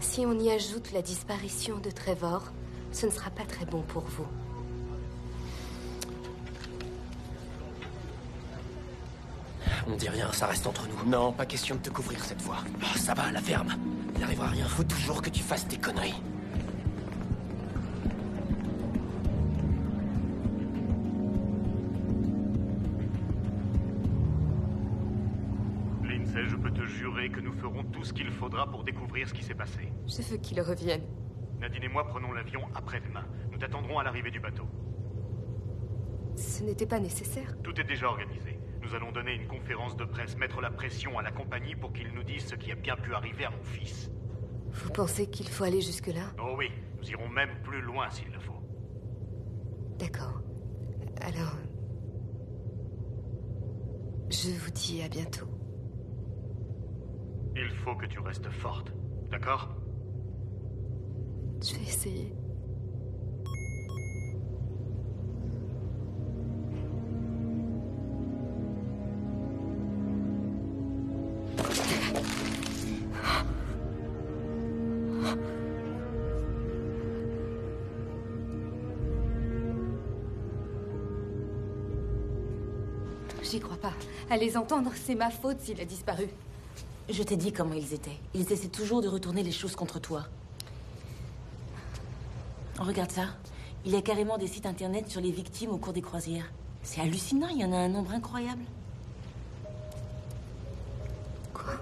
Si on y ajoute la disparition de Trevor, ce ne sera pas très bon pour vous. On dit rien, ça reste entre nous. Non, pas question de te couvrir cette fois. Oh, ça va, la ferme. Il n'arrivera rien. Faut toujours que tu fasses tes conneries. Lindsay, je peux te jurer que nous ferons tout ce qu'il faudra pour découvrir ce qui s'est passé. Je veux qu'il revienne. Nadine et moi prenons l'avion après-demain. Nous t'attendrons à l'arrivée du bateau. Ce n'était pas nécessaire. Tout est déjà organisé. Nous allons donner une conférence de presse, mettre la pression à la compagnie pour qu'ils nous disent ce qui a bien pu arriver à mon fils. Vous pensez qu'il faut aller jusque-là? Oh oui, nous irons même plus loin s'il le faut. D'accord. Alors... je vous dis à bientôt. Il faut que tu restes forte, d'accord? Je vais essayer. J'y crois pas. À les entendre, c'est ma faute s'il a disparu. Je t'ai dit comment ils étaient. Ils essaient toujours de retourner les choses contre toi. Regarde ça. Il y a carrément des sites internet sur les victimes au cours des croisières. C'est hallucinant, il y en a un nombre incroyable. Quoi?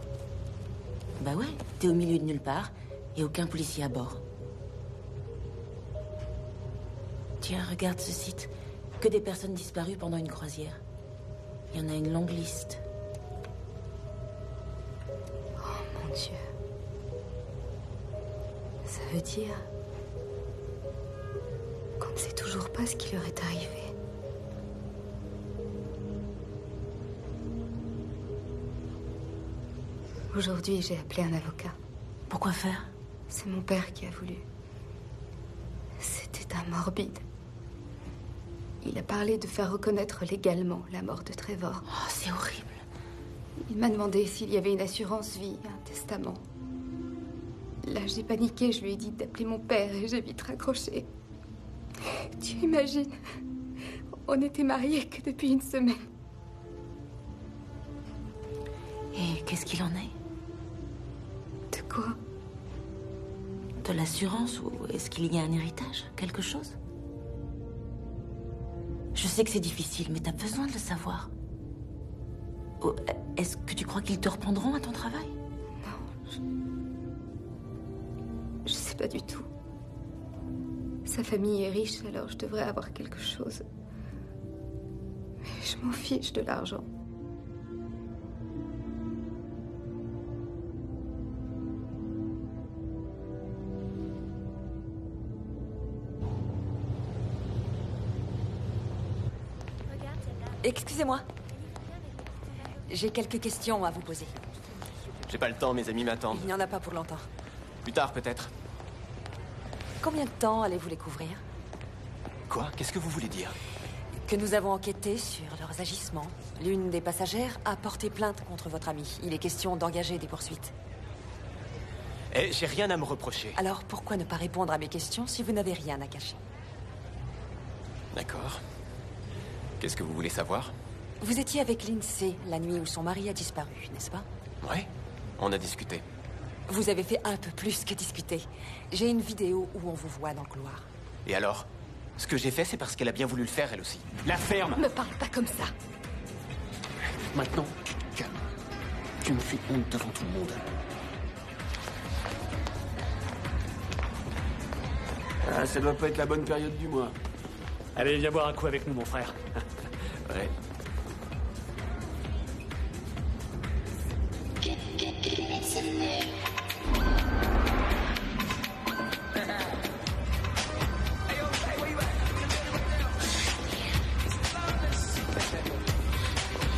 Bah ouais, t'es au milieu de nulle part et aucun policier à bord. Tiens, regarde ce site. Que des personnes disparues pendant une croisière. Il y en a une longue liste. Oh mon Dieu. Ça veut dire qu'on ne sait toujours pas ce qui leur est arrivé. Aujourd'hui, j'ai appelé un avocat. Pourquoi faire? C'est mon père qui a voulu. C'était un morbide. Il a parlé de faire reconnaître légalement la mort de Trevor. Oh, c'est horrible. Il m'a demandé s'il y avait une assurance vie, un testament. Là, j'ai paniqué, je lui ai dit d'appeler mon père et j'ai vite raccroché. Tu imagines? On n'était mariés que depuis une semaine. Et qu'est-ce qu'il en est? De quoi? De l'assurance ou est-ce qu'il y a un héritage? Quelque chose? Je sais que c'est difficile, mais t'as besoin de le savoir. Oh, est-ce que tu crois qu'ils te reprendront à ton travail? Non, je sais pas du tout. Sa famille est riche, alors je devrais avoir quelque chose. Mais je m'en fiche de l'argent. Excusez-moi. J'ai quelques questions à vous poser. J'ai pas le temps, mes amis m'attendent. Il n'y en a pas pour longtemps. Plus tard, peut-être. Combien de temps allez-vous les couvrir? Quoi? Qu'est-ce que vous voulez dire? Que nous avons enquêté sur leurs agissements. L'une des passagères a porté plainte contre votre ami. Il est question d'engager des poursuites. Eh, j'ai rien à me reprocher. Alors pourquoi ne pas répondre à mes questions si vous n'avez rien à cacher? D'accord. Qu'est-ce que vous voulez savoir? Vous étiez avec Lindsay la nuit où son mari a disparu, n'est-ce pas? Ouais, on a discuté. Vous avez fait un peu plus que discuter. J'ai une vidéo où on vous voit dans le couloir. Et alors? Ce que j'ai fait, c'est parce qu'elle a bien voulu le faire, elle aussi. La ferme! Me parle pas comme ça. Maintenant, tu te calmes. Tu me fais honte devant tout le monde. Ah, ça doit pas être la bonne période du mois. Allez, viens boire un coup avec nous, mon frère. Ouais.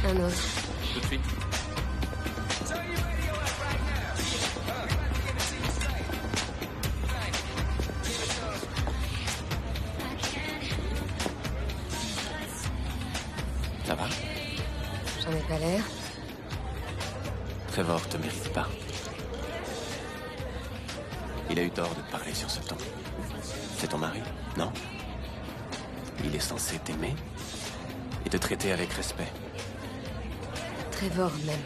Un autre. Tout de suite. Ça va? J'en ai pas l'air. Trevor te mérite pas. Il a eu tort de te parler sur ce ton. C'est ton mari, non? Il est censé t'aimer et te traiter avec respect. Trevor même.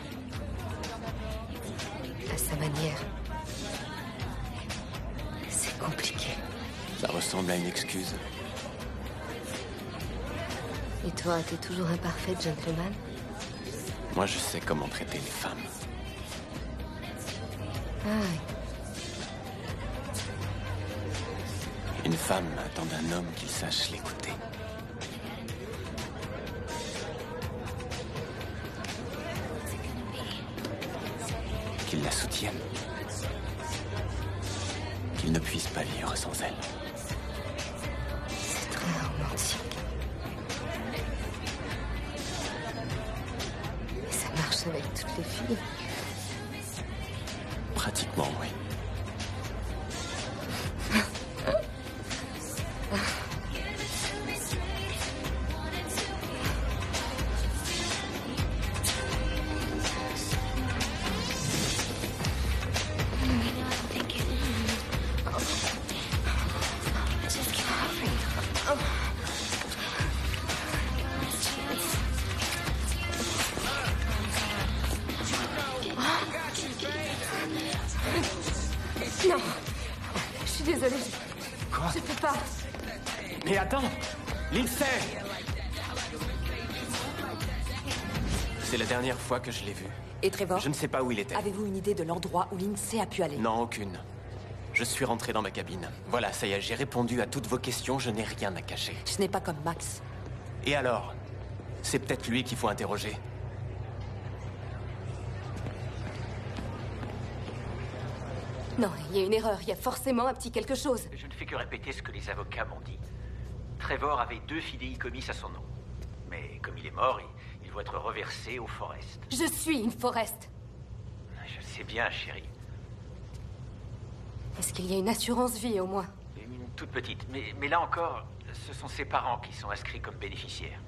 À sa manière. C'est compliqué. Ça ressemble à une excuse. Et toi, t'es toujours un parfait gentleman? Moi, je sais comment traiter les femmes. Ah oui. Une femme attend d'un homme qu'il sache l'écouter. Qu'il la soutienne. Qu'il ne puisse pas vivre sans elle. C'est très romantique. Et ça marche avec toutes les filles. Pratiquement, oui. Non. Je suis désolée. Quoi? Je peux pas. Mais attends! Lindsay! C'est la dernière fois que je l'ai vu. Et Trevor? Je ne sais pas où il était. Avez-vous une idée de l'endroit où Lindsay a pu aller? Non, aucune. Je suis rentré dans ma cabine. Voilà, ça y est, j'ai répondu à toutes vos questions, je n'ai rien à cacher. Ce n'est pas comme Max. Et alors? C'est peut-être lui qu'il faut interroger. Non, il y a une erreur. Il y a forcément un petit quelque chose. Je ne fais que répéter ce que les avocats m'ont dit. Trevor avait 2 fidéicommis à son nom. Mais comme il est mort, il doit être reversé au Forest. Je suis une Forest. Je sais bien, chérie. Est-ce qu'il y a une assurance vie, au moins? Une toute petite. Mais là encore, ce sont ses parents qui sont inscrits comme bénéficiaires.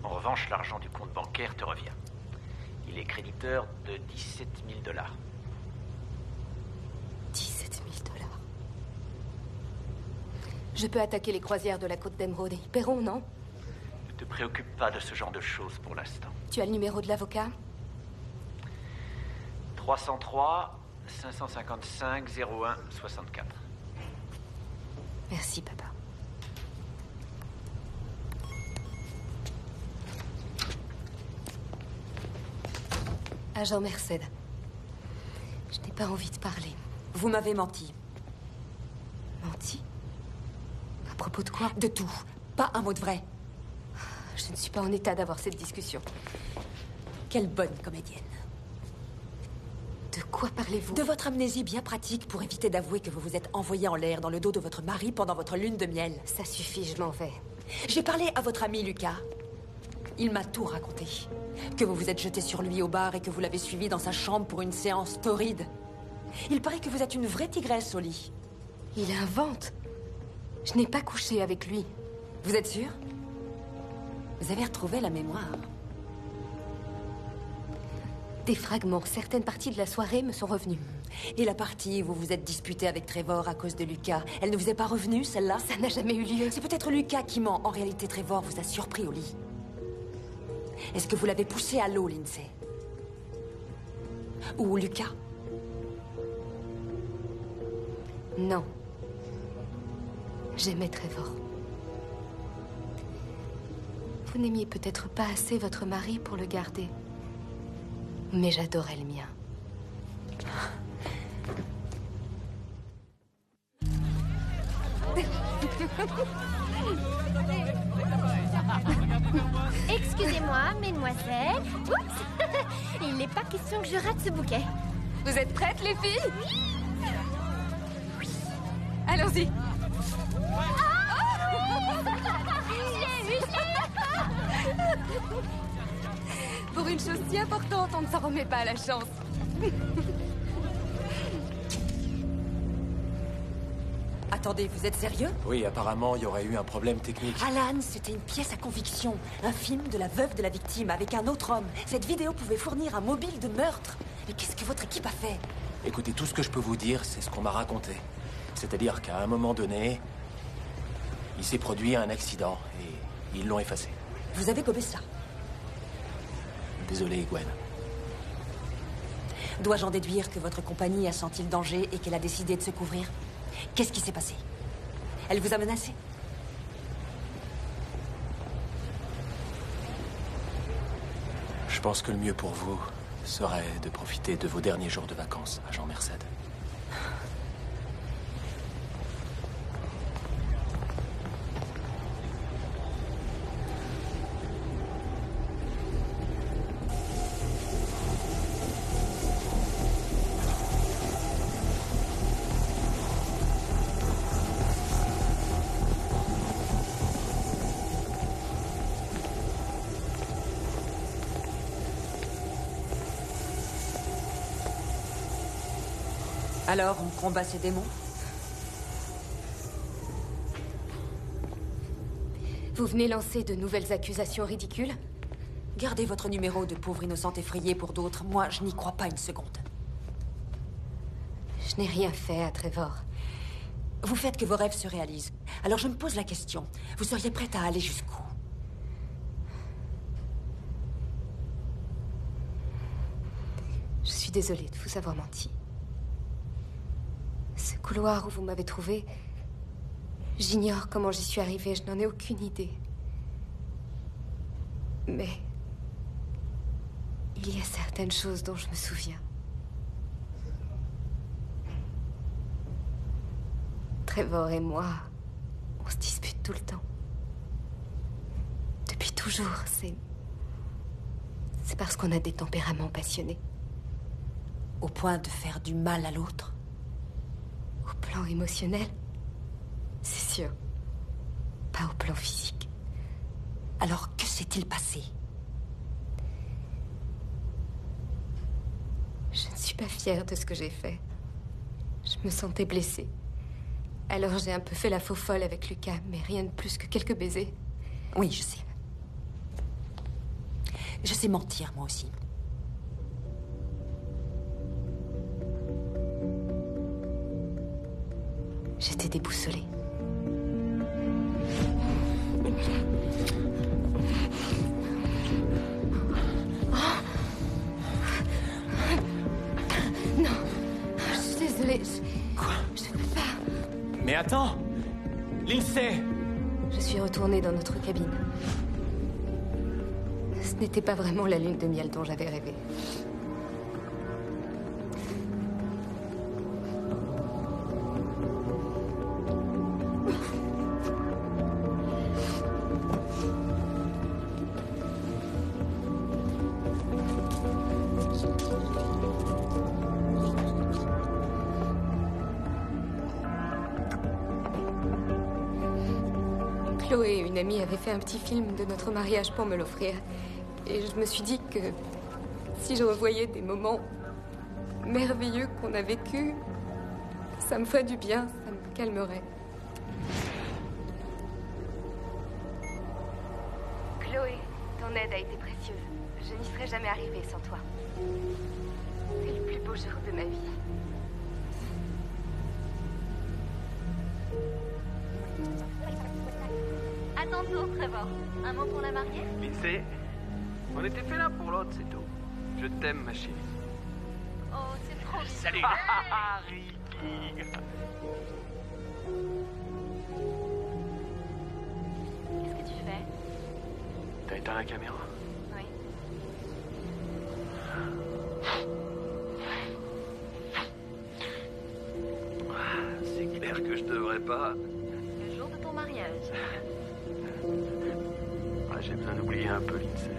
En revanche, l'argent du compte bancaire te revient. Il est créditeur de 17 000 $. 17 000 $. Je peux attaquer les croisières de la côte d'Emeraude. Ils paieront, non? Ne te préoccupe pas de ce genre de choses pour l'instant. Tu as le numéro de l'avocat? 303 555 01 64. Merci, papa. Agent Merced. Je n'ai pas envie de parler. Vous m'avez menti. Menti? propos de quoi? De tout. Pas un mot de vrai. Je ne suis pas en état d'avoir cette discussion. Quelle bonne comédienne. De quoi parlez-vous? De votre amnésie bien pratique pour éviter d'avouer que vous vous êtes envoyé en l'air dans le dos de votre mari pendant votre lune de miel. Ça suffit, je m'en vais. J'ai parlé à votre ami Lucas. Il m'a tout raconté. Que vous vous êtes jeté sur lui au bar et que vous l'avez suivi dans sa chambre pour une séance torride. Il paraît que vous êtes une vraie tigresse au lit. Il invente. Je n'ai pas couché avec lui. Vous êtes sûr? Vous avez retrouvé la mémoire. Des fragments, certaines parties de la soirée me sont revenues. Et la partie où vous vous êtes disputé avec Trevor à cause de Lucas, elle ne vous est pas revenue, celle-là? Ça n'a jamais eu lieu. C'est peut-être Lucas qui ment. En réalité, Trevor vous a surpris au lit. Est-ce que vous l'avez poussé à l'eau, Lindsay? Ou Lucas? Non. J'aimais Trevor. Vous n'aimiez peut-être pas assez votre mari pour le garder. Mais j'adorais le mien. Excusez-moi, mesdemoiselles. Oups. Il n'est pas question que je rate ce bouquet. Vous êtes prêtes, les filles? Oui. Allons-y. Pour une chose si importante, on ne s'en remet pas à la chance. Attendez, vous êtes sérieux? Oui, apparemment, il y aurait eu un problème technique. Alan, c'était une pièce à conviction. Un film de la veuve de la victime avec un autre homme. Cette vidéo pouvait fournir un mobile de meurtre. Mais qu'est-ce que votre équipe a fait? Écoutez, tout ce que je peux vous dire, c'est ce qu'on m'a raconté. C'est-à-dire qu'à un moment donné, il s'est produit un accident et ils l'ont effacé. Vous avez gobé ça? Désolé, Gwen. Dois-je en déduire que votre compagnie a senti le danger et qu'elle a décidé de se couvrir? Qu'est-ce qui s'est passé? Elle vous a menacé? Je pense que le mieux pour vous serait de profiter de vos derniers jours de vacances, agent Merced. Alors, on combat ces démons? Vous venez lancer de nouvelles accusations ridicules? Gardez votre numéro de pauvre innocente effrayée pour d'autres. Moi, je n'y crois pas une seconde. Je n'ai rien fait à Trevor. Vous faites que vos rêves se réalisent. Alors je me pose la question. Vous seriez prête à aller jusqu'où? Je suis désolée de vous avoir menti. Ce couloir où vous m'avez trouvé, j'ignore comment j'y suis arrivée, je n'en ai aucune idée. Mais il y a certaines choses dont je me souviens. Trevor et moi, on se dispute tout le temps. Depuis toujours, c'est parce qu'on a des tempéraments passionnés. Au point de faire du mal à l'autre? Au plan émotionnel, c'est sûr. Pas au plan physique. Alors, que s'est-il passé? Je ne suis pas fière de ce que j'ai fait. Je me sentais blessée. Alors j'ai un peu fait la faux folle avec Lucas, mais rien de plus que quelques baisers. Oui, je sais. Je sais mentir, moi aussi. J'étais déboussolée. Non, je suis désolée. Quoi? Je ne peux pas. Mais attends! Lindsay! Je suis retournée dans notre cabine. Ce n'était pas vraiment la lune de miel dont j'avais rêvé. Chloé, une amie, avait fait un petit film de notre mariage pour me l'offrir. Et je me suis dit que si je revoyais des moments merveilleux qu'on a vécus, ça me ferait du bien, ça me calmerait. Chloé, ton aide a été précieuse. Je n'y serais jamais arrivée sans toi. C'est le plus beau jour de ma vie. À ton tour, Trevor. Un mot pour la mariée? Lindsay, on était fait l'un pour l'autre, c'est tout. Je t'aime, ma chérie. Oh, c'est trop mignon. Salut. Ricky. Qu'est-ce que tu fais? T'as éteint la caméra? Oui. C'est clair que je devrais pas. Le jour de ton mariage. Ah, j'ai besoin d'oublier un peu, Lindsay.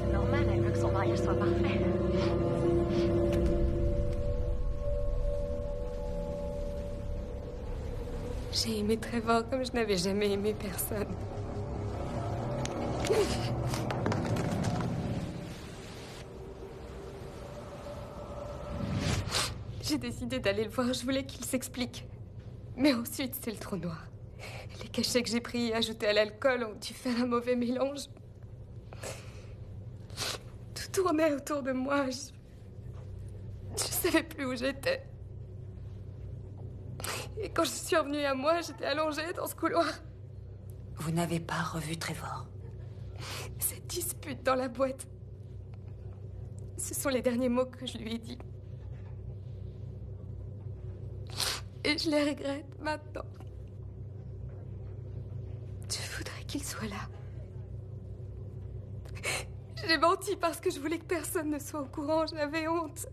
C'est normal, elle veut que son mariage soit parfait. J'ai aimé Trevor comme je n'avais jamais aimé personne. J'ai décidé d'aller le voir, je voulais qu'il s'explique. Mais ensuite, c'est le trou noir. Les cachets que j'ai pris ajoutés à l'alcool ont dû faire un mauvais mélange. Tout tournait autour de moi. Je savais plus où j'étais. Et quand je suis revenue à moi, j'étais allongée dans ce couloir. Vous n'avez pas revu Trevor? Cette dispute dans la boîte. Ce sont les derniers mots que je lui ai dit. Et je les regrette maintenant. Je voudrais qu'il soit là. J'ai menti parce que je voulais que personne ne soit au courant. J'avais honte.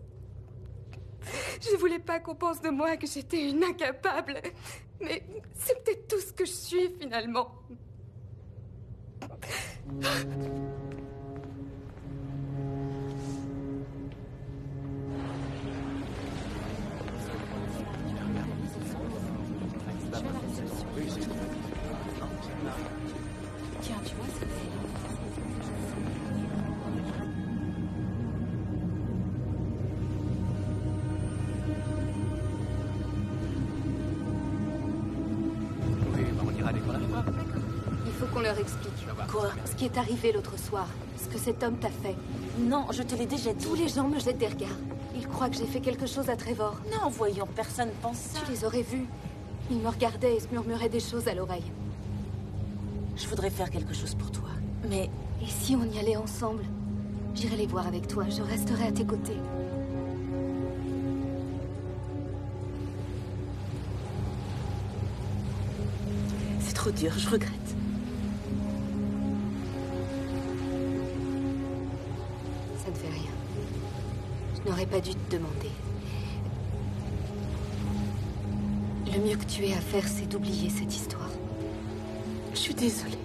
Je voulais pas qu'on pense de moi que j'étais une incapable. Mais c'est peut-être tout ce que je suis finalement. Tiens, tu vois, c'est... Il faut qu'on leur explique. Quoi? Ce qui est arrivé l'autre soir. Ce que cet homme t'a fait. Non, je te l'ai déjà dit. Tous les gens me jettent des regards. Ils croient que j'ai fait quelque chose à Trevor. Non, voyons, personne pense ça. Tu les aurais vus. Ils me regardaient et se murmuraient des choses à l'oreille. Je voudrais faire quelque chose pour toi. Mais... Et si on y allait ensemble? J'irai les voir avec toi. Je resterai à tes côtés. c'est trop dur, je regrette. Ça ne fait rien. Je n'aurais pas dû te demander. Le mieux que tu aies à faire, c'est d'oublier cette histoire. Je suis désolée.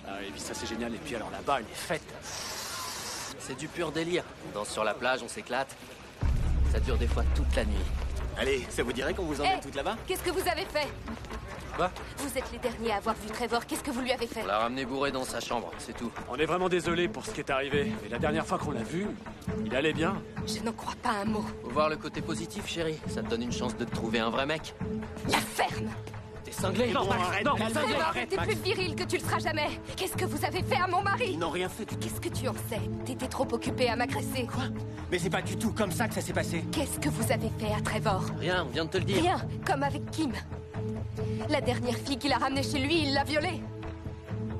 Ah, et puis ça c'est génial. Et puis alors là-bas, les fêtes. C'est du pur délire. On danse sur la plage, on s'éclate. Ça dure des fois toute la nuit. Allez, ça vous dirait qu'on vous emmène toutes là-bas? Qu'est-ce que vous avez fait? Quoi? Vous êtes les derniers à avoir vu Trevor. Qu'est-ce que vous lui avez fait? On l'a ramené bourré dans sa chambre, c'est tout. On est vraiment désolé pour ce qui est arrivé. Mais la dernière fois qu'on l'a vu, il allait bien. Je n'en crois pas un mot. Faut voir le côté positif, chérie. Ça te donne une chance de te trouver un vrai mec. La ferme! T'es cinglé? Non, arrête, non, Trevor, t'es plus viril que tu le seras jamais. Qu'est-ce que vous avez fait à mon mari? Ils n'ont rien fait. Qu'est-ce que tu en sais? T'étais trop occupé à m'agresser. Quoi? Mais c'est pas du tout comme ça que ça s'est passé. Qu'est-ce que vous avez fait à Trevor? Rien, on vient de te le dire. Rien, comme avec Kim. La dernière fille qu'il a ramenée chez lui, il l'a violée.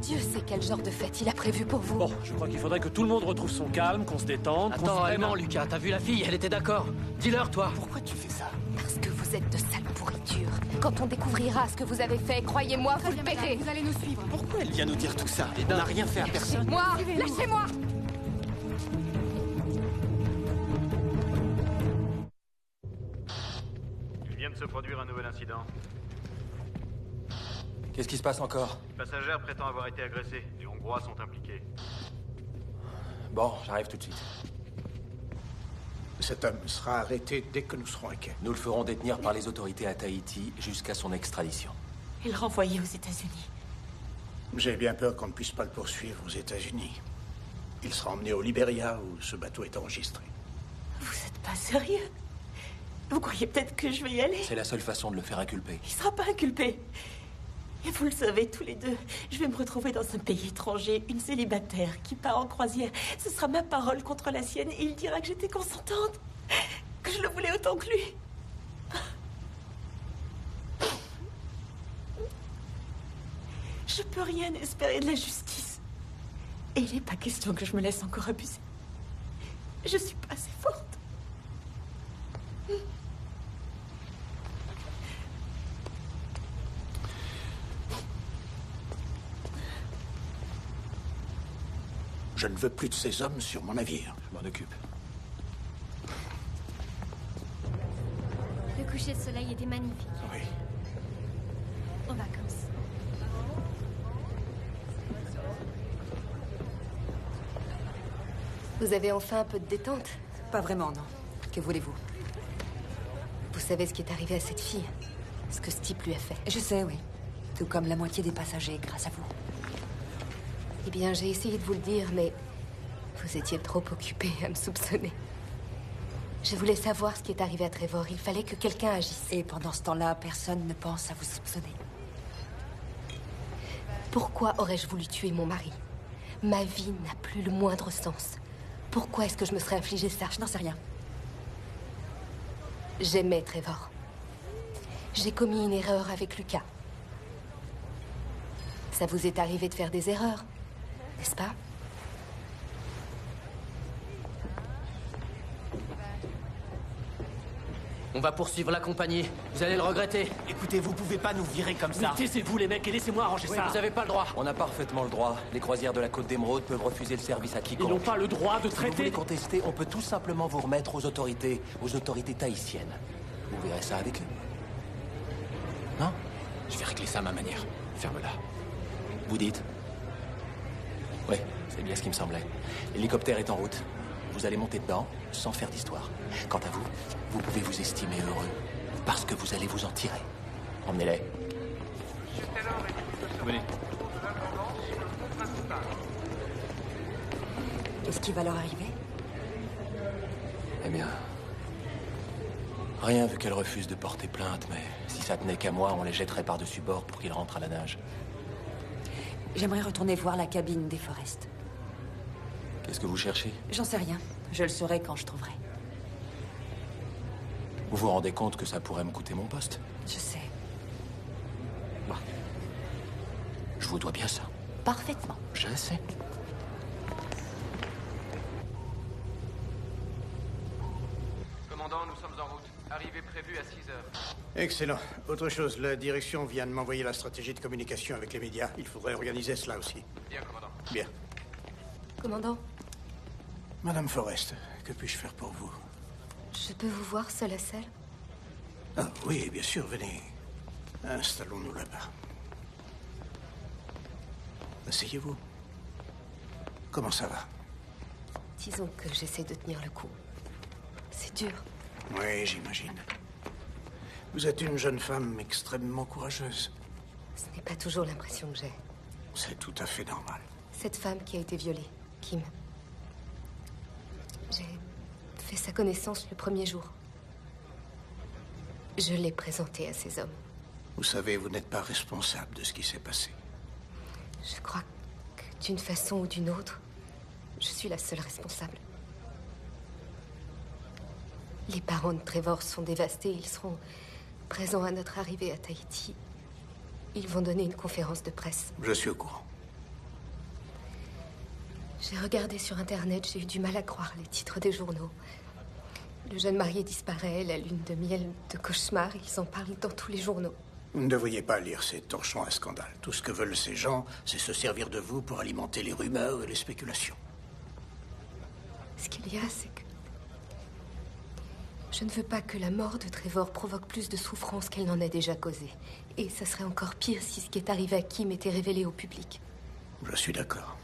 Dieu sait quel genre de fête il a prévu pour vous. Bon, je crois qu'il faudrait que tout le monde retrouve son calme, qu'on se détende. Attends, allemand, Lucas, t'as vu la fille? Elle était d'accord. Dis-leur, toi. Pourquoi tu fais ça? Parce que vous êtes de sales pourritures. Quand on découvrira ce que vous avez fait, croyez-moi, vous le paierez. Vous allez nous suivre. Pourquoi elle vient nous dire tout ça? On n'a rien fait à personne. Moi, lâchez-moi! Il vient de se produire un nouvel incident. Qu'est-ce qui se passe encore? Une passagère prétend avoir été agressée. Les Hongrois sont impliqués. Bon, j'arrive tout de suite. Cet homme sera arrêté dès que nous serons à quai. Nous le ferons détenir par les autorités à Tahiti jusqu'à son extradition. Et le renvoyer aux États-Unis. J'ai bien peur qu'on ne puisse pas le poursuivre aux États-Unis. Il sera emmené au Libéria où ce bateau est enregistré. Vous êtes pas sérieux? Vous croyez peut-être que je vais y aller? C'est la seule façon de le faire inculper. Il sera pas inculpé. Et vous le savez tous les deux, je vais me retrouver dans un pays étranger, une célibataire qui part en croisière. Ce sera ma parole contre la sienne et il dira que j'étais consentante, que je le voulais autant que lui. Je peux rien espérer de la justice. Et il n'est pas question que je me laisse encore abuser. Je suis pas assez forte. Je ne veux plus de ces hommes sur mon navire. Je m'en occupe. Le coucher de soleil était magnifique. Oui. En vacances. Vous avez enfin un peu de détente? Pas vraiment, non. Que voulez-vous? Vous savez ce qui est arrivé à cette fille? Ce que ce type lui a fait? Je sais, oui. Tout comme la moitié des passagers, grâce à vous. Eh bien, j'ai essayé de vous le dire, mais vous étiez trop occupé à me soupçonner. Je voulais savoir ce qui est arrivé à Trevor. Il fallait que quelqu'un agisse. Et pendant ce temps-là, personne ne pense à vous soupçonner. Pourquoi aurais-je voulu tuer mon mari? Ma vie n'a plus le moindre sens. Pourquoi est-ce que je me serais infligé ça? Je n'en sais rien. J'aimais Trevor. J'ai commis une erreur avec Lucas. Ça vous est arrivé de faire des erreurs, n'est-ce pas? On va poursuivre la compagnie. Vous allez le regretter. Écoutez, vous pouvez pas nous virer comme Mais ça. taisez-vous les mecs et laissez-moi arranger ça. Vous avez pas le droit. On a parfaitement le droit. Les croisières de la Côte d'Émeraude peuvent refuser le service à quiconque. Ils n'ont pas le droit de Si vous voulez traiter. contester, on peut tout simplement vous remettre aux autorités tahitiennes. Vous verrez ça avec eux. Non? Je vais régler ça à ma manière. Ferme-la. Vous dites? Oui, c'est bien ce qui me semblait. L'hélicoptère est en route. Vous allez monter dedans sans faire d'histoire. Quant à vous, vous pouvez vous estimer heureux parce que vous allez vous en tirer. Emmenez-les. Venez. Est-ce qu'il va leur arriver? Eh bien... Rien vu qu'elle refuse de porter plainte, mais si ça tenait qu'à moi, on les jetterait par-dessus bord pour qu'ils rentrent à la nage. J'aimerais retourner voir la cabine des Forest. Qu'est-ce que vous cherchez? J'en sais rien. Je le saurai quand je trouverai. Vous vous rendez compte que ça pourrait me coûter mon poste? Je sais. Bon. Je vous dois bien ça. Parfaitement. Je sais. Commandant, nous sommes en route. Arrivée prévue à 6 heures. Excellent. Autre chose, la direction vient de m'envoyer la stratégie de communication avec les médias. Il faudrait organiser cela aussi. Bien, commandant. Bien. Commandant, Madame Forrest, que puis-je faire pour vous? je peux vous voir seule à selle? Ah oui, bien sûr, venez. Installons-nous là-bas. Asseyez-vous. Comment ça va? Disons que j'essaie de tenir le coup. C'est dur. Oui, j'imagine. Vous êtes une jeune femme extrêmement courageuse. Ce n'est pas toujours l'impression que j'ai. C'est tout à fait normal. Cette femme qui a été violée, Kim. J'ai fait sa connaissance le premier jour. Je l'ai présentée à ces hommes. Vous savez, vous n'êtes pas responsable de ce qui s'est passé. Je crois que d'une façon ou d'une autre, je suis la seule responsable. Les parents de Trevor sont dévastés. Ils seront présents à notre arrivée à Tahiti. Ils vont donner une conférence de presse. Je suis au courant. J'ai regardé sur Internet, j'ai eu du mal à croire les titres des journaux. Le jeune marié disparaît, la lune de miel de cauchemar, ils en parlent dans tous les journaux. Vous ne devriez pas lire ces torchons à scandale. Tout ce que veulent ces gens, c'est se servir de vous pour alimenter les rumeurs et les spéculations. Ce qu'il y a, c'est que Je ne veux pas que la mort de Trevor provoque plus de souffrance qu'elle n'en a déjà causé. Et ça serait encore pire si ce qui est arrivé à Kim était révélé au public. Je suis d'accord.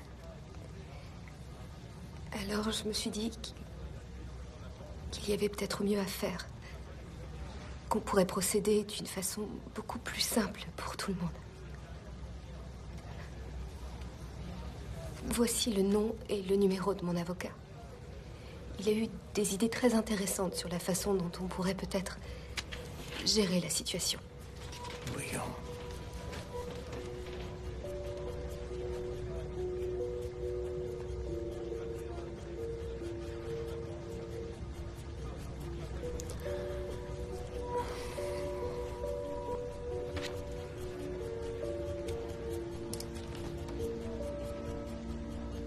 Alors je me suis dit qu'il y avait peut-être mieux à faire. Qu'on pourrait procéder d'une façon beaucoup plus simple pour tout le monde. Voici le nom et le numéro de mon avocat. Il a eu des idées très intéressantes sur la façon dont on pourrait peut-être gérer la situation. Voyons.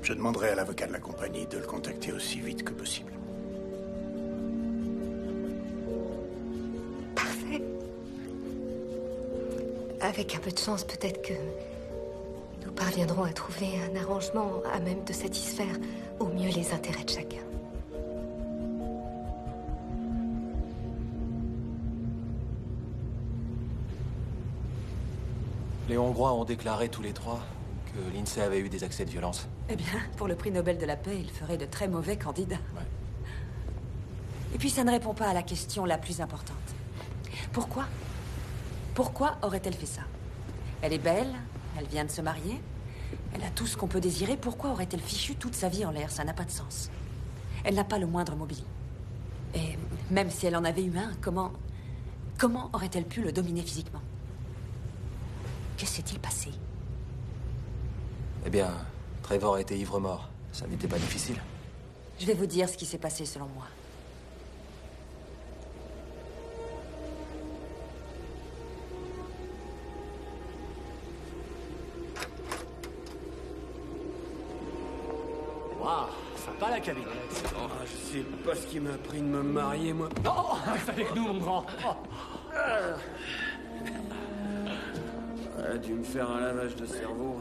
Je demanderai à l'avocat de la compagnie de le contacter aussi vite que possible. Parfait. Avec un peu de chance, peut-être que nous parviendrons à trouver un arrangement à même de satisfaire au mieux les intérêts de chacun. Les Hongrois ont déclaré tous les trois que Lindsay avait eu des accès de violence. Eh bien, pour le prix Nobel de la paix, il ferait de très mauvais candidats. Ouais. Et puis, ça ne répond pas à la question la plus importante. Pourquoi? Pourquoi aurait-elle fait ça? Elle est belle, elle vient de se marier, elle a tout ce qu'on peut désirer. Pourquoi aurait-elle fichu toute sa vie en l'air? Ça n'a pas de sens. Elle n'a pas le moindre mobile. Et même si elle en avait eu un, comment aurait-elle pu le dominer physiquement? Que s'est-il passé? Eh bien, Trevor était ivre-mort. Ça n'était pas difficile. Je vais vous dire ce qui s'est passé selon moi. Waouh, sympa la cabine. Oh, je sais pas ce qui m'a pris de me marier, moi. Oh, reste avec nous, mon grand. Oh. Elle a dû me faire un lavage de cerveau.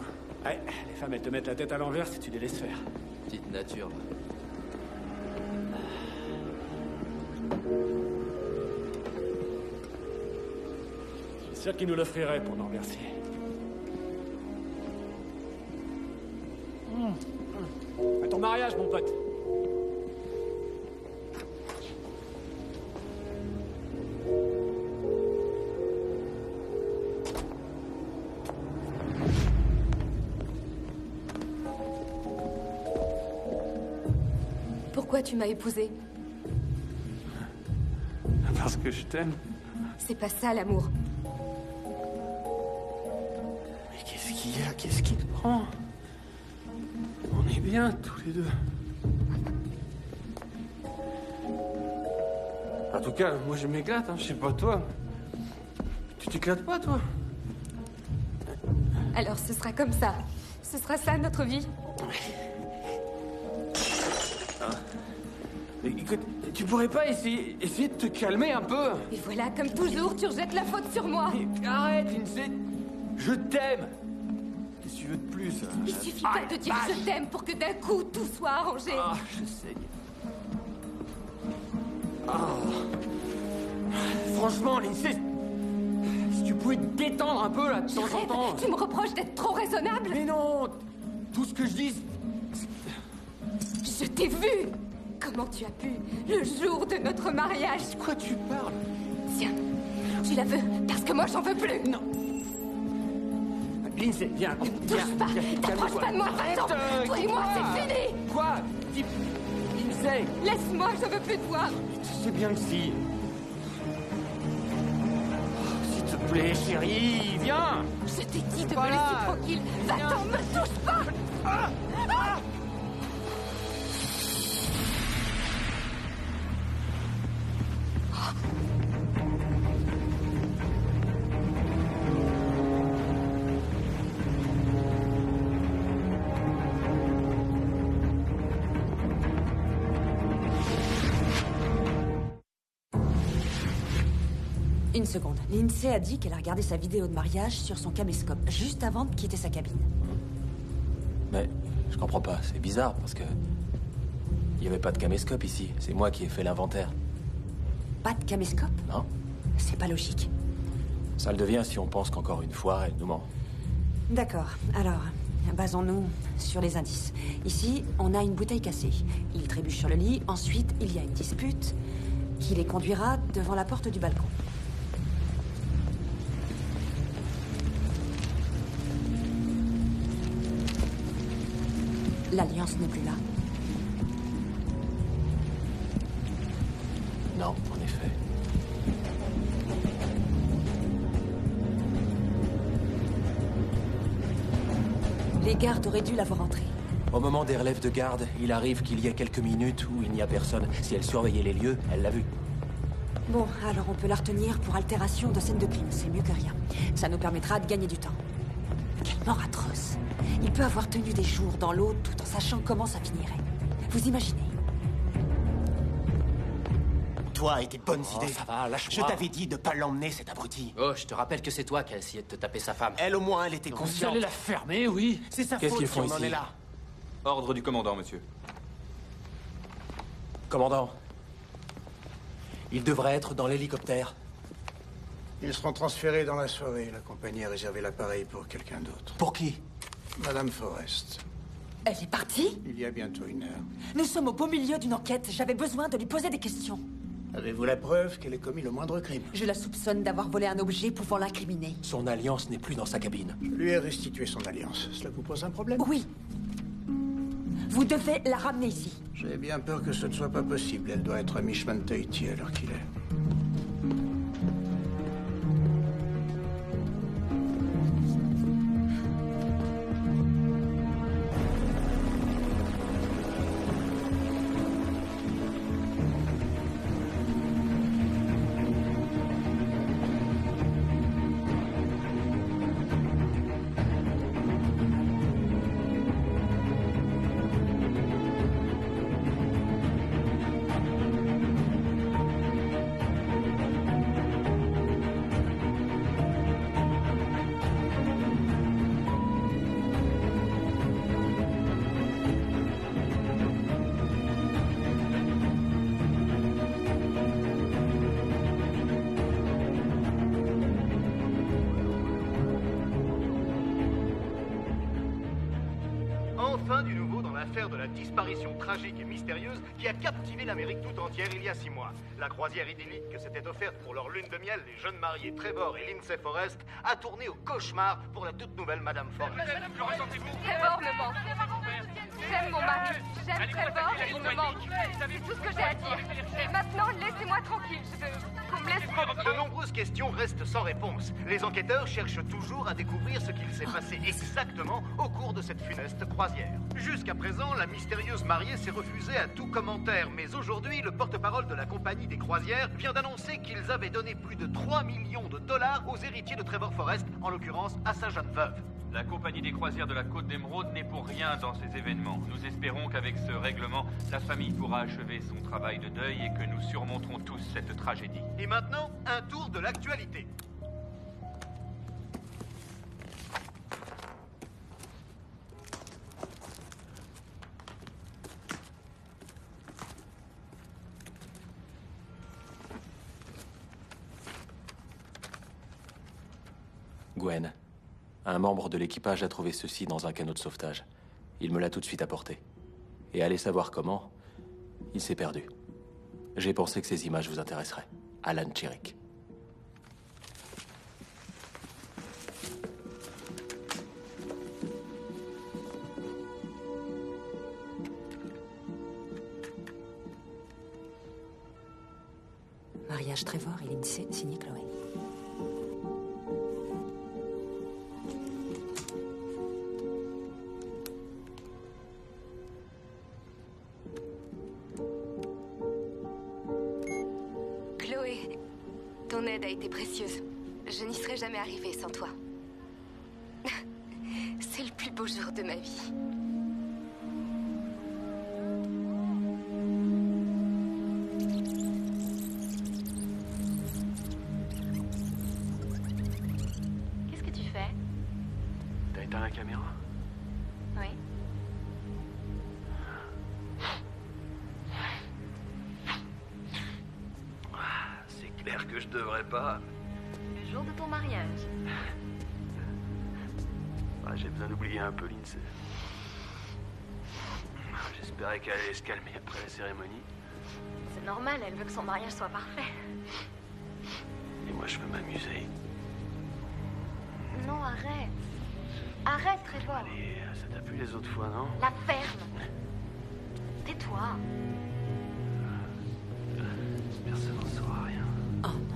Ouais, les femmes, elles te mettent la tête à l'envers si tu les laisses faire. Petite nature. C'est sûr qu'ils nous l'offriraient pour nous remercier. À ton mariage, mon pote. Pourquoi tu m'as épousée? Parce que je t'aime. C'est pas ça, l'amour. Mais qu'est-ce qu'il y a? Qu'est-ce qui te prend? On est bien, tous les deux. En tout cas, moi je m'éclate, hein. Je sais pas toi. Tu t'éclates pas, toi? Alors ce sera comme ça. Ce sera ça, notre vie. Mais écoute, tu pourrais pas essayer de te calmer un peu? Et voilà, comme toujours, tu rejettes la faute sur moi. Mais arrête, Lindsay. Je t'aime. Qu'est-ce que tu veux de plus? Il suffit pas de dire je t'aime pour que d'un coup tout soit arrangé. Ah, je sais. Ah. Franchement, Lindsay, si tu pouvais te détendre un peu là de temps en temps. Tu me reproches d'être trop raisonnable? Mais non, tout ce que je dis. Je t'ai vu. Comment tu as pu, le jour de notre mariage? De quoi tu parles? Tiens, tu la veux parce que moi j'en veux plus. Non. Lindsay, viens. Ne me touche pas. T'approches pas de moi. Attends. Toi et moi, c'est fini. Quoi? Dis, Lindsay. Laisse-moi, je veux plus te voir. Mais tu sais bien que si. S'il te plaît, chérie, viens. Je t'ai dit de me laisser tranquille. Va-t'en, me touche pas. Ah. Une seconde. Lindsay a dit qu'elle a regardé sa vidéo de mariage sur son caméscope, juste avant de quitter sa cabine. Mais je comprends pas, c'est bizarre parce que... Il n'y avait pas de caméscope ici, c'est moi qui ai fait l'inventaire. Pas de caméscope? Non. C'est pas logique. Ça le devient si on pense qu'encore une fois, elle nous ment. D'accord. Alors, basons-nous sur les indices. Ici, on a une bouteille cassée. Il trébuche sur le lit. Ensuite, il y a une dispute qui les conduira devant la porte du balcon. L'Alliance n'est plus là. Non, en effet. Les gardes auraient dû la voir entrer. Au moment des relèves de garde, il arrive qu'il y ait quelques minutes où il n'y a personne. Si elle surveillait les lieux, elle l'a vu. Bon, alors on peut la retenir pour altération de scène de crime. C'est mieux que rien. Ça nous permettra de gagner du temps. Quelle mort atroce. Il peut avoir tenu des jours dans l'eau tout en sachant comment ça finirait. Vous imaginez? Toi et tes bonnes Oh, idées. ça va, lâche-moi. Je t'avais dit de pas l'emmener, cet abruti. Oh, je te rappelle que c'est toi qui as essayé de te taper sa femme. Elle, au moins, elle était Vous consciente. allez la fermer, oui. C'est sa Qu'est-ce faute qu'ils si font on en ici? est là. Ordre du commandant, monsieur. Commandant. Il devrait être dans l'hélicoptère. Ils seront transférés dans la soirée. La compagnie a réservé l'appareil pour quelqu'un d'autre. Pour qui? Madame Forrest. Elle est partie? Il y a bientôt une heure. Nous sommes au beau milieu d'une enquête. J'avais besoin de lui poser des questions. Avez-vous la preuve qu'elle ait commis le moindre crime? Je la soupçonne d'avoir volé un objet pouvant l'incriminer. Son alliance n'est plus dans sa cabine. Je lui ai restitué son alliance. Cela vous pose un problème? Oui. Vous devez la ramener ici. J'ai bien peur que ce ne soit pas possible. Elle doit être à Mishman Tahiti à l'heure qu'il est. Enfin du nouveau dans l'affaire de la disparition tragique et mystérieuse qui a captivé l'Amérique tout entière il y a 6 mois. La croisière idyllique que s'était offerte pour leur lune de miel les jeunes mariés Trevor et Lindsay Forrest a tourné au cauchemar pour la toute nouvelle Madame Forrest. Trevor me manque. J'aime mon mari, j'aime Trevor et il me manque. C'est tout ce que j'ai à dire. Et maintenant, laissez-moi tranquille. Je veux qu'on me laisse tranquille. De nombreuses questions restent sans réponse. Les enquêteurs cherchent toujours à découvrir ce qu'il s'est passé exactement au cours de cette funeste croisière. Jusqu'à présent, la mystérieuse mariée s'est refusée à tout commentaire, mais aujourd'hui, le porte-parole de la compagnie des croisières vient d'annoncer qu'ils avaient donné plus de 3 millions de dollars aux héritiers de Trevor Forrest, en l'occurrence à sa jeune veuve. La compagnie des croisières de la Côte d'Émeraude n'est pour rien dans ces événements. Nous espérons qu'avec ce règlement, la famille pourra achever son travail de deuil et que nous surmonterons tous cette tragédie. Et maintenant, un tour de l'actualité. Gwen. Un membre de l'équipage a trouvé ceci dans un canot de sauvetage. Il me l'a tout de suite apporté. Et allez savoir comment, il s'est perdu. J'ai pensé que ces images vous intéresseraient. Alan Chiric. Mariage Trevor et Lindsay, signé Chloé. Chloé, ton aide a été précieuse. Je n'y serais jamais arrivée sans toi. C'est le plus beau jour de ma vie. Qu'est-ce que tu fais? T'as éteint la caméra? Oui. devrais pas. Le jour de ton mariage. Ah, j'ai besoin d'oublier un peu Lindsay. J'espérais qu'elle allait se calmer après la cérémonie. C'est normal, elle veut que son mariage soit parfait. Et moi, je veux m'amuser. Non, arrête. Arrête, Trevor. Allez, ça t'a plu les autres fois, non? La ferme. Tais-toi. Personne n'en saura rien. Oh non.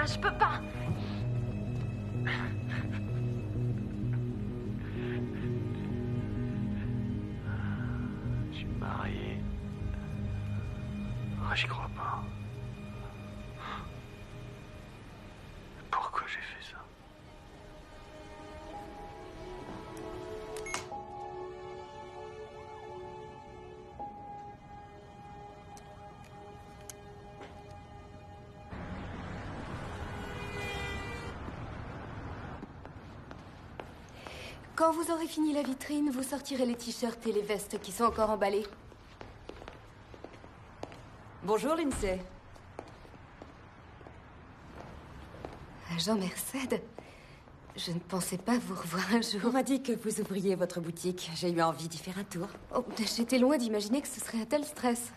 Je peux pas. Je suis marié. Ah, j'y crois pas. Pourquoi j'ai fait ça? Quand vous aurez fini la vitrine, vous sortirez les t-shirts et les vestes qui sont encore emballés. Bonjour, Lindsay. Agent Merced, je ne pensais pas vous revoir un jour. On m'a dit que vous ouvriez votre boutique. J'ai eu envie d'y faire un tour. Oh, j'étais loin d'imaginer que ce serait un tel stress.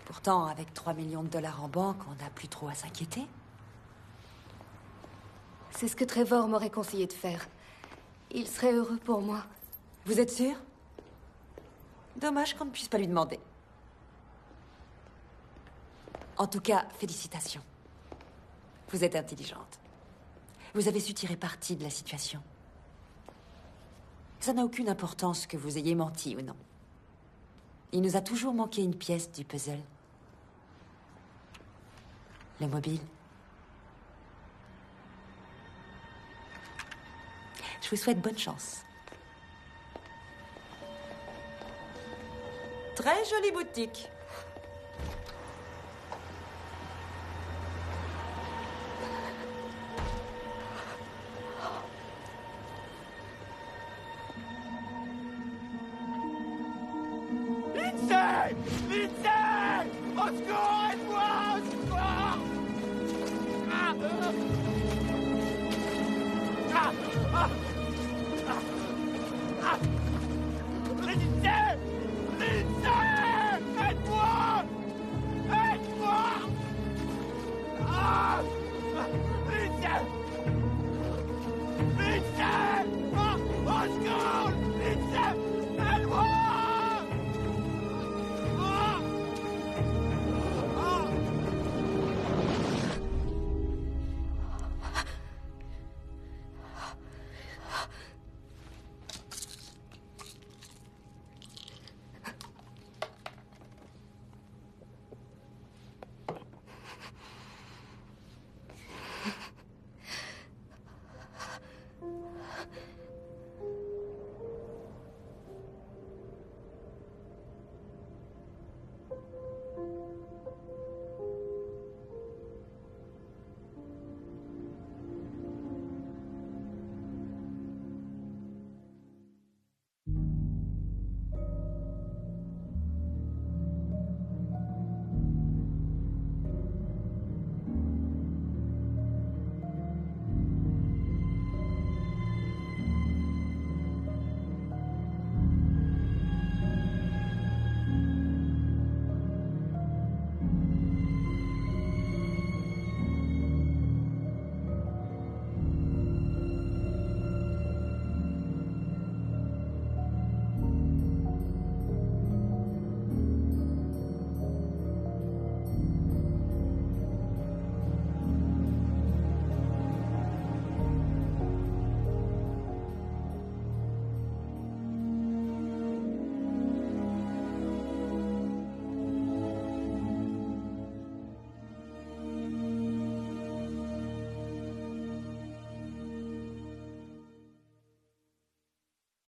Pourtant, avec 3 millions de dollars en banque, on n'a plus trop à s'inquiéter. C'est ce que Trevor m'aurait conseillé de faire. Il serait heureux pour moi. Vous êtes sûr? Dommage qu'on ne puisse pas lui demander. En tout cas, félicitations. Vous êtes intelligente. Vous avez su tirer parti de la situation. Ça n'a aucune importance que vous ayez menti ou non. Il nous a toujours manqué une pièce du puzzle. Le mobile. Je vous souhaite bonne chance. Très jolie boutique.